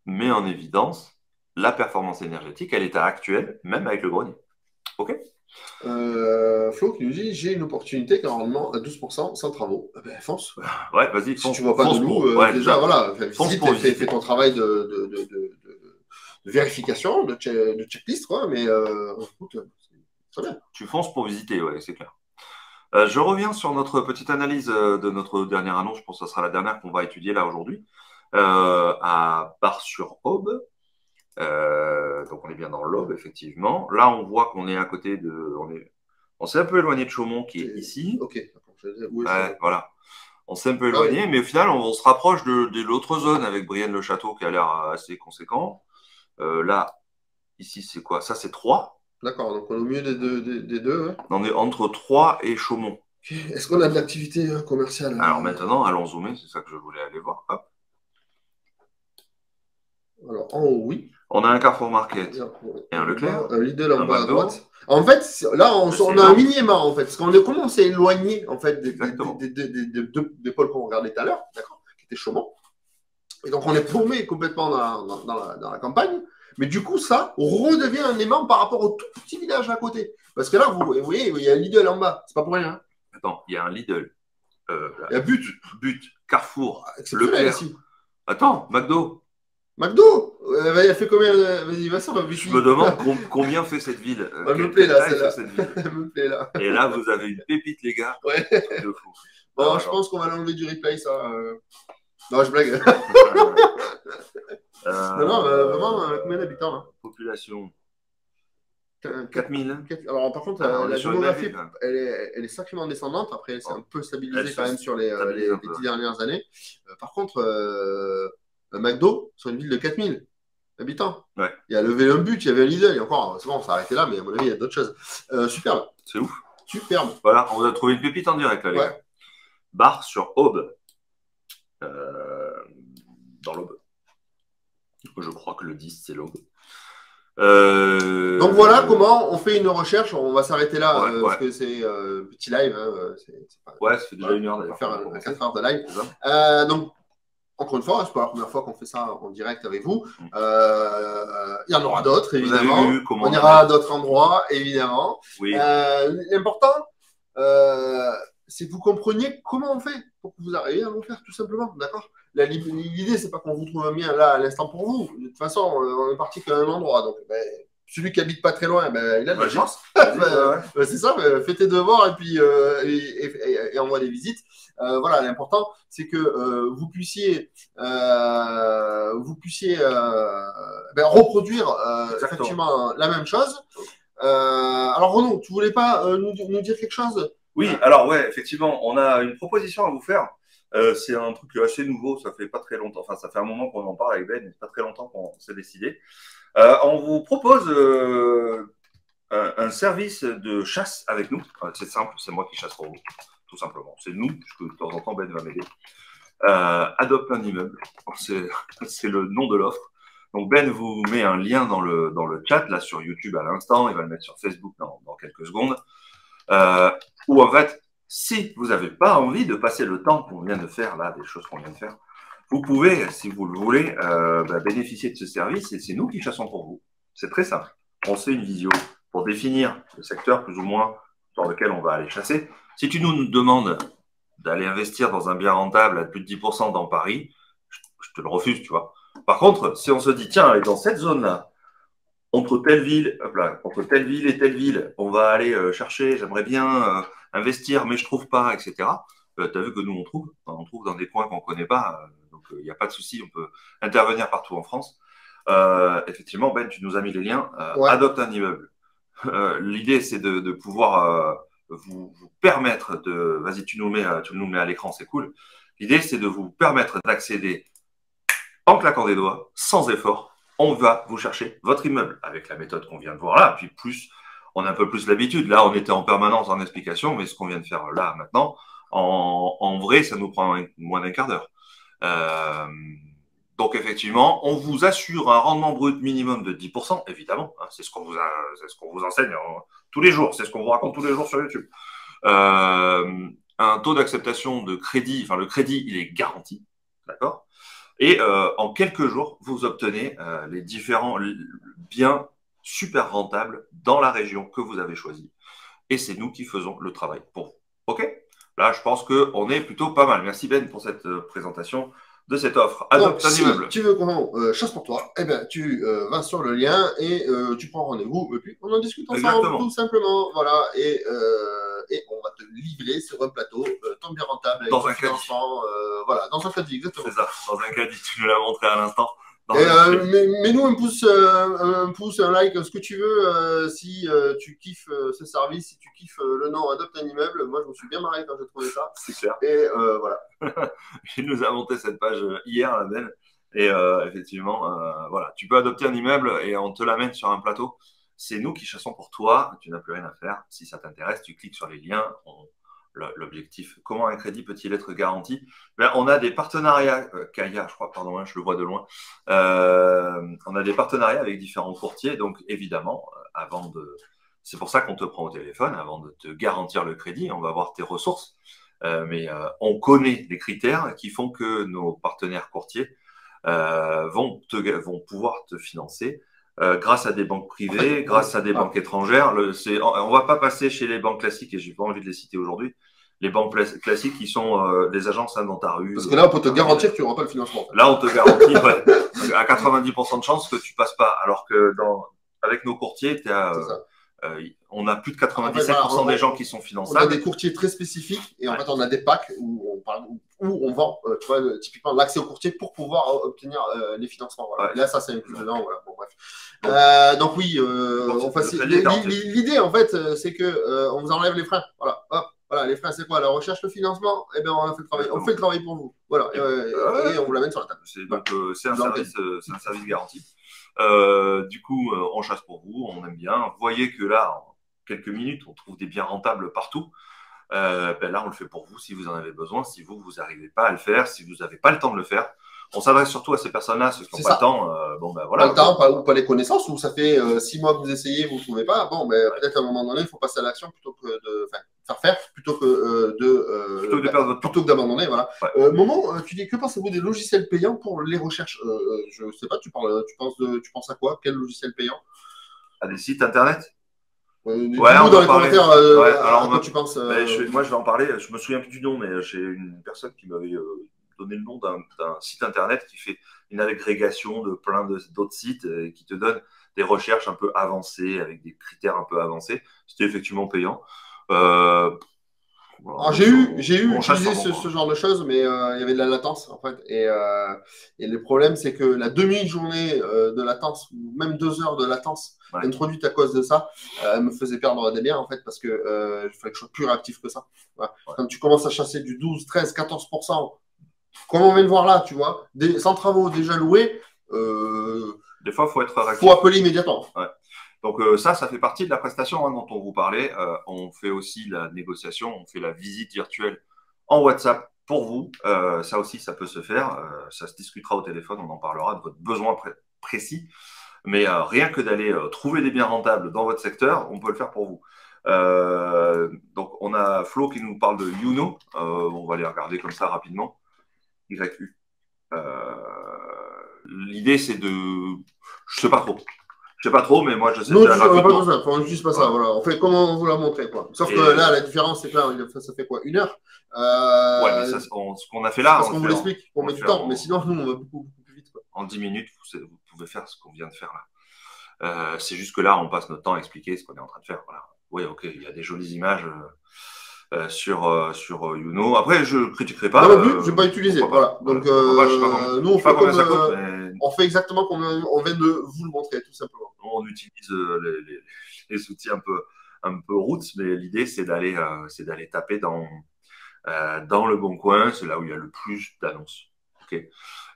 met en évidence la performance énergétique à l'état actuel, même avec le grenier. OK? Flo qui nous dit j'ai une opportunité qui a un rendement à 12% sans travaux. Ben, fonce. Ouais, vas-y. Si tu vois pas de loup, déjà, voilà, fais ton travail de vérification, de checklist, quoi, mais écoute, très bien. Tu fonces pour visiter, ouais, c'est clair. Je reviens sur notre petite analyse de notre dernière annonce. Je pense que ce sera la dernière qu'on va étudier là aujourd'hui. À Bar-sur-Aube. Donc on est bien dans l'Aube, effectivement. Là, on voit qu'on est à côté de. On s'est un peu éloigné de Chaumont, qui est ici. Ok. Voilà. On s'est un peu éloigné, mais au final, on se rapproche de l'autre zone avec Brienne-le-Château qui a l'air assez conséquent. Là, ici, c'est quoi? Ça, c'est Troyes. D'accord, donc on est au milieu des deux. Hein. On est entre Troyes et Chaumont. Okay. Est-ce qu'on a de l'activité commerciale? Alors maintenant, allons zoomer, c'est ça que je voulais aller voir. Hop. Alors, en haut, oui. On a un Carrefour Market et un Leclerc. Un Lidl en bas à droite. En fait, là, on a un mini-aimant, en fait. Parce qu'on comment s'est éloigné, en fait, des pôles qu'on regardait tout à l'heure, d'accord, qui étaient Chaumont. Et donc, on est paumé complètement dans la campagne. Mais du coup, ça redevient un aimant par rapport au tout petit village à côté. Parce que là, vous voyez, il y a un Lidl en bas. C'est pas pour rien. Hein. Attends, il y a un Lidl. Il y a But, Carrefour, Leclerc. Ici. Attends, McDo. McDo, elle fait combien? Vas-y, Vincent, je me demande combien fait cette ville. Elle me plaît là, celle-là. Elle me plaît là. Et là, vous avez une pépite, les gars. Ouais. De fou. Bon, alors, je pense qu'on va l'enlever du replay, ça. Non, je blague. Non, non, vraiment, combien d'habitants là? Population Quatre- 4000. Alors, par contre, On est la sur une démographie, ville, hein. elle est sacrément descendante. Après, elle s'est un peu Elle stabilisée se quand même sur stabilise un les peu. 10 dernières années. Par contre, McDo, sur une ville de 4000 habitants. Ouais. Il a levé un but, il y avait un Lidl, et encore, c'est bon, on s'est arrêté là, mais à mon avis, il y a d'autres choses. Superbe, C'est ouf. superbe. Voilà, on vous a trouvé une pépite en direct là, les Ouais. gars. Bar sur Aube. Dans l'Aube. Je crois que le 10, c'est l'Aube. Donc voilà comment on fait une recherche. On va s'arrêter là Ouais, parce ouais. que c'est petit live. Hein, Ouais, ça fait déjà voilà, une heure on va d'ailleurs. faire pour 4 heures de live. C'est ça. Donc, encore une fois, c'est pas la première fois qu'on fait ça en direct avec vous. Il y en aura d'autres, Vous avez évidemment. vu comment On ira à d'autres endroits, évidemment. Oui. L'important, c'est que vous compreniez comment on fait pour que vous arriviez à nous faire, tout simplement. D'accord? L'idée, c'est pas qu'on vous trouve un bien là à l'instant pour vous. De toute façon, on est parti qu'à un endroit. Donc, celui qui habite pas très loin, il a de la chance. C'est ça, fais tes devoirs et puis et envoie des visites. Voilà, l'important, c'est que vous puissiez reproduire effectivement la même chose. Alors Renaud, tu voulais pas nous dire quelque chose? Oui, alors ouais, effectivement, on a une proposition à vous faire. C'est un truc assez nouveau, ça fait pas très longtemps, enfin ça fait un moment qu'on en parle avec Ben, pas très longtemps qu'on s'est décidé. On vous propose un service de chasse avec nous. C'est simple, c'est moi qui chasse pour vous, tout simplement. C'est nous, puisque de temps en temps Ben va m'aider. Adopte un immeuble, c'est le nom de l'offre. Donc Ben vous met un lien dans le chat, là sur YouTube à l'instant, il va le mettre sur Facebook dans quelques secondes. Ou en fait, si vous n'avez pas envie de passer le temps qu'on vient de faire, là, des choses qu'on vient de faire, vous pouvez, si vous le voulez, bénéficier de ce service et c'est nous qui chassons pour vous. C'est très simple. On fait une visio pour définir le secteur plus ou moins dans lequel on va aller chasser. Si tu nous demandes d'aller investir dans un bien rentable à plus de 10% dans Paris, je te le refuse, tu vois. Par contre, si on se dit, tiens, allez, dans cette zone-là, entre telle ville, hop là, entre telle ville et telle ville, on va aller chercher, j'aimerais bien investir, mais je trouve pas, etc. Tu as vu que nous, on trouve dans des coins qu'on connaît pas, donc il n'y a pas de souci, on peut intervenir partout en France. Effectivement, Ben, tu nous as mis les liens. Ouais. Adopte un immeuble. L'idée, c'est de pouvoir vous permettre de... Vas-y, tu nous mets à l'écran, c'est cool. L'idée, c'est de vous permettre d'accéder en claquant des doigts, sans effort. On va vous chercher votre immeuble avec la méthode qu'on vient de voir là. Puis plus, on a un peu plus l'habitude. Là, on était en permanence en explication, mais ce qu'on vient de faire là maintenant, en vrai, ça nous prend moins d'un quart d'heure. Donc effectivement, on vous assure un rendement brut minimum de 10%, évidemment. Hein, c'est ce qu'on vous enseigne tous les jours. C'est ce qu'on vous raconte tous les jours sur YouTube. Un taux d'acceptation de crédit, enfin le crédit, il est garanti, d'accord. Et en quelques jours, vous obtenez les différents biens super rentables dans la région que vous avez choisie. Et c'est nous qui faisons le travail pour vous. OK? Là, je pense qu'on est plutôt pas mal. Merci Ben pour cette présentation de cette offre. Adopte un immeuble. Si tu veux qu'on chasse pour toi, eh ben, tu vas sur le lien et tu prends rendez-vous. Et puis, on en discute ensemble, Exactement. tout simplement. Voilà. Et on va te livrer sur un plateau, tant bien rentable, avec dans ton un financement. Voilà, dans un caddie, exactement. C'est ça, dans un caddie. Tu nous l'as montré à l'instant. Mets-nous un pouce, un like, ce que tu veux. Si tu kiffes ce service, si tu kiffes le nom Adopte un immeuble, moi je me suis bien marré quand j'ai trouvé ça. C'est clair. Et voilà. Il nous a monté cette page hier, la belle. Et effectivement, voilà, tu peux adopter un immeuble et on te l'amène sur un plateau. C'est nous qui chassons pour toi. Tu n'as plus rien à faire. Si ça t'intéresse, tu cliques sur les liens. L'objectif, comment un crédit peut-il être garanti? On a des partenariats, Kaya, je crois, pardon, je le vois de loin. On a des partenariats avec différents courtiers, donc évidemment, c'est pour ça qu'on te prend au téléphone, avant de te garantir le crédit, on va voir tes ressources, mais on connaît les critères qui font que nos partenaires courtiers vont pouvoir te financer. Grâce à des banques privées, grâce à des banques étrangères. On va pas passer chez les banques classiques, et j'ai pas envie de les citer aujourd'hui. Les banques classiques qui sont des agences dans ta rue. Parce que là, on peut te garantir que tu n'auras pas le financement. Là, on te garantit à 90% de chance que tu passes pas. Alors que avec nos courtiers, on a plus de 97% des gens qui sont finançables. On a des courtiers très spécifiques et en fait, on a des packs où on où on vend, tu vois, typiquement l'accès au courtier pour pouvoir obtenir les financements. Voilà. Ouais. Là, ça, c'est inclus dedans. Voilà. Bon, bref. Donc oui, l'idée, en fait, c'est que on vous enlève les freins. Voilà, hop. Voilà, les freins, c'est quoi? La recherche, le financement, eh bien, on a fait le travail. On fait le travail pour vous. Voilà, et on vous l'amène sur la table. C'est un service garanti. Du coup, on chasse pour vous, on aime bien. Vous voyez que là, en quelques minutes, on trouve des biens rentables partout. Ben là, on le fait pour vous si vous en avez besoin. Si vous n'arrivez pas à le faire, si vous n'avez pas le temps de le faire, on s'adresse surtout à ces personnes-là, ceux qui n'ont pas le temps. Bon, ben voilà. Pas le temps, pas les connaissances, ou ça fait 6 mois que vous essayez, vous ne trouvez pas. Bon, ben peut-être à un moment donné, il faut passer à l'action plutôt que de faire plutôt que d'abandonner. Voilà. Ouais. Moment, tu dis, que pensez-vous des logiciels payants pour les recherches? Je ne sais pas, tu penses à quoi? Quel logiciel payant? À des sites internet? Dans les commentaires, à quoi tu penses? Moi, je vais en parler. Je me souviens plus du nom, mais j'ai une personne qui m'avait donné le nom d'un site internet qui fait une agrégation de plein d'autres sites et qui te donne des recherches un peu avancées avec des critères un peu avancés. C'était effectivement payant. J'ai utilisé ce genre de choses, mais il y avait de la latence en fait. Et le problème, c'est que la demi-journée de latence, ou même 2 heures de latence introduite à cause de ça, me faisait perdre des biens en fait, parce que il fallait que je sois plus réactif que ça. Voilà. Ouais. Quand tu commences à chasser du 12, 13, 14%, comme on vient de voir là, tu vois, sans travaux déjà loués, des fois, il faut être réactif. Faut appeler immédiatement. Ouais. Donc ça fait partie de la prestation dont on vous parlait. On fait aussi la négociation, on fait la visite virtuelle en WhatsApp pour vous. Ça aussi, ça peut se faire. Ça se discutera au téléphone, on en parlera de votre besoin précis. Mais rien que d'aller trouver des biens rentables dans votre secteur, on peut le faire pour vous. Donc on a Flo qui nous parle de Youno. On va les regarder comme ça rapidement. YU. L'idée, c'est de... Je sais pas trop, mais moi je sais. Non, on n'utilise pas ça. Voilà. On fait comme on vous l'a montré, quoi. Sauf que là, la différence, c'est que là, ça fait quoi, 1 heure? Ouais, mais ce qu'on a fait là. Parce qu'on vous l'explique, on met du temps, mais sinon, nous, on va beaucoup plus vite, quoi. En 10 minutes, vous pouvez faire ce qu'on vient de faire là. C'est juste que là, on passe notre temps à expliquer ce qu'on est en train de faire. Voilà. Oui, ok, il y a des jolies images sur Youno. Après, je ne critiquerai pas. Non, je ne vais pas utiliser. Voilà. Donc, nous, on fait exactement comme on vient de vous le montrer, tout simplement. On utilise les outils un peu roots, mais l'idée, c'est d'aller taper dans le bon coin. C'est là où il y a le plus d'annonces. Okay.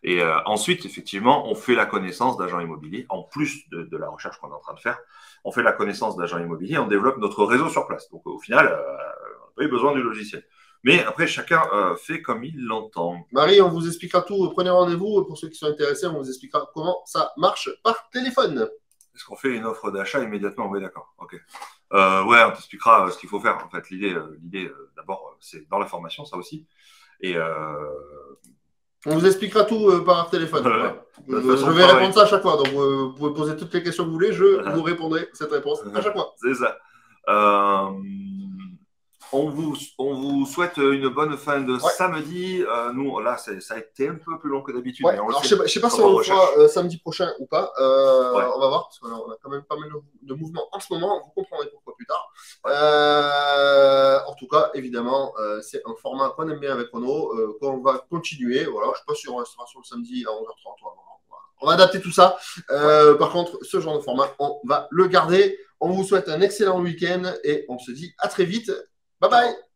Et ensuite, effectivement, on fait la connaissance d'agents immobiliers, en plus de la recherche qu'on est en train de faire. On fait la connaissance d'agents immobiliers, on développe notre réseau sur place. Donc, au final, on n'a pas eu besoin du logiciel. Mais après, chacun fait comme il l'entend. Marie, on vous expliquera tout. Prenez rendez-vous. Pour ceux qui sont intéressés, on vous expliquera comment ça marche par téléphone. Est-ce qu'on fait une offre d'achat immédiatement? Oui, d'accord. Ok. Ouais, on t'expliquera ce qu'il faut faire. En fait, l'idée d'abord, c'est dans la formation, ça aussi. Et on vous expliquera tout par téléphone. Voilà. Je vais répondre ça à chaque fois. Donc, vous pouvez poser toutes les questions que vous voulez. Je vous répondrai cette réponse à chaque fois. C'est ça. On vous souhaite une bonne fin de samedi. Nous, là, ça a été un peu plus long que d'habitude. Ouais. Alors, je ne sais pas si on le fera samedi prochain ou pas. On va voir, parce qu'on a quand même pas mal de mouvements en ce moment. Vous comprendrez pourquoi plus tard. En tout cas, évidemment, c'est un format qu'on aime bien avec Renaud, qu'on va continuer. Voilà, je ne sais pas si on restera sur le samedi à 11h30. On va adapter tout ça. Par contre, ce genre de format, on va le garder. On vous souhaite un excellent week-end et on se dit à très vite. Bye bye.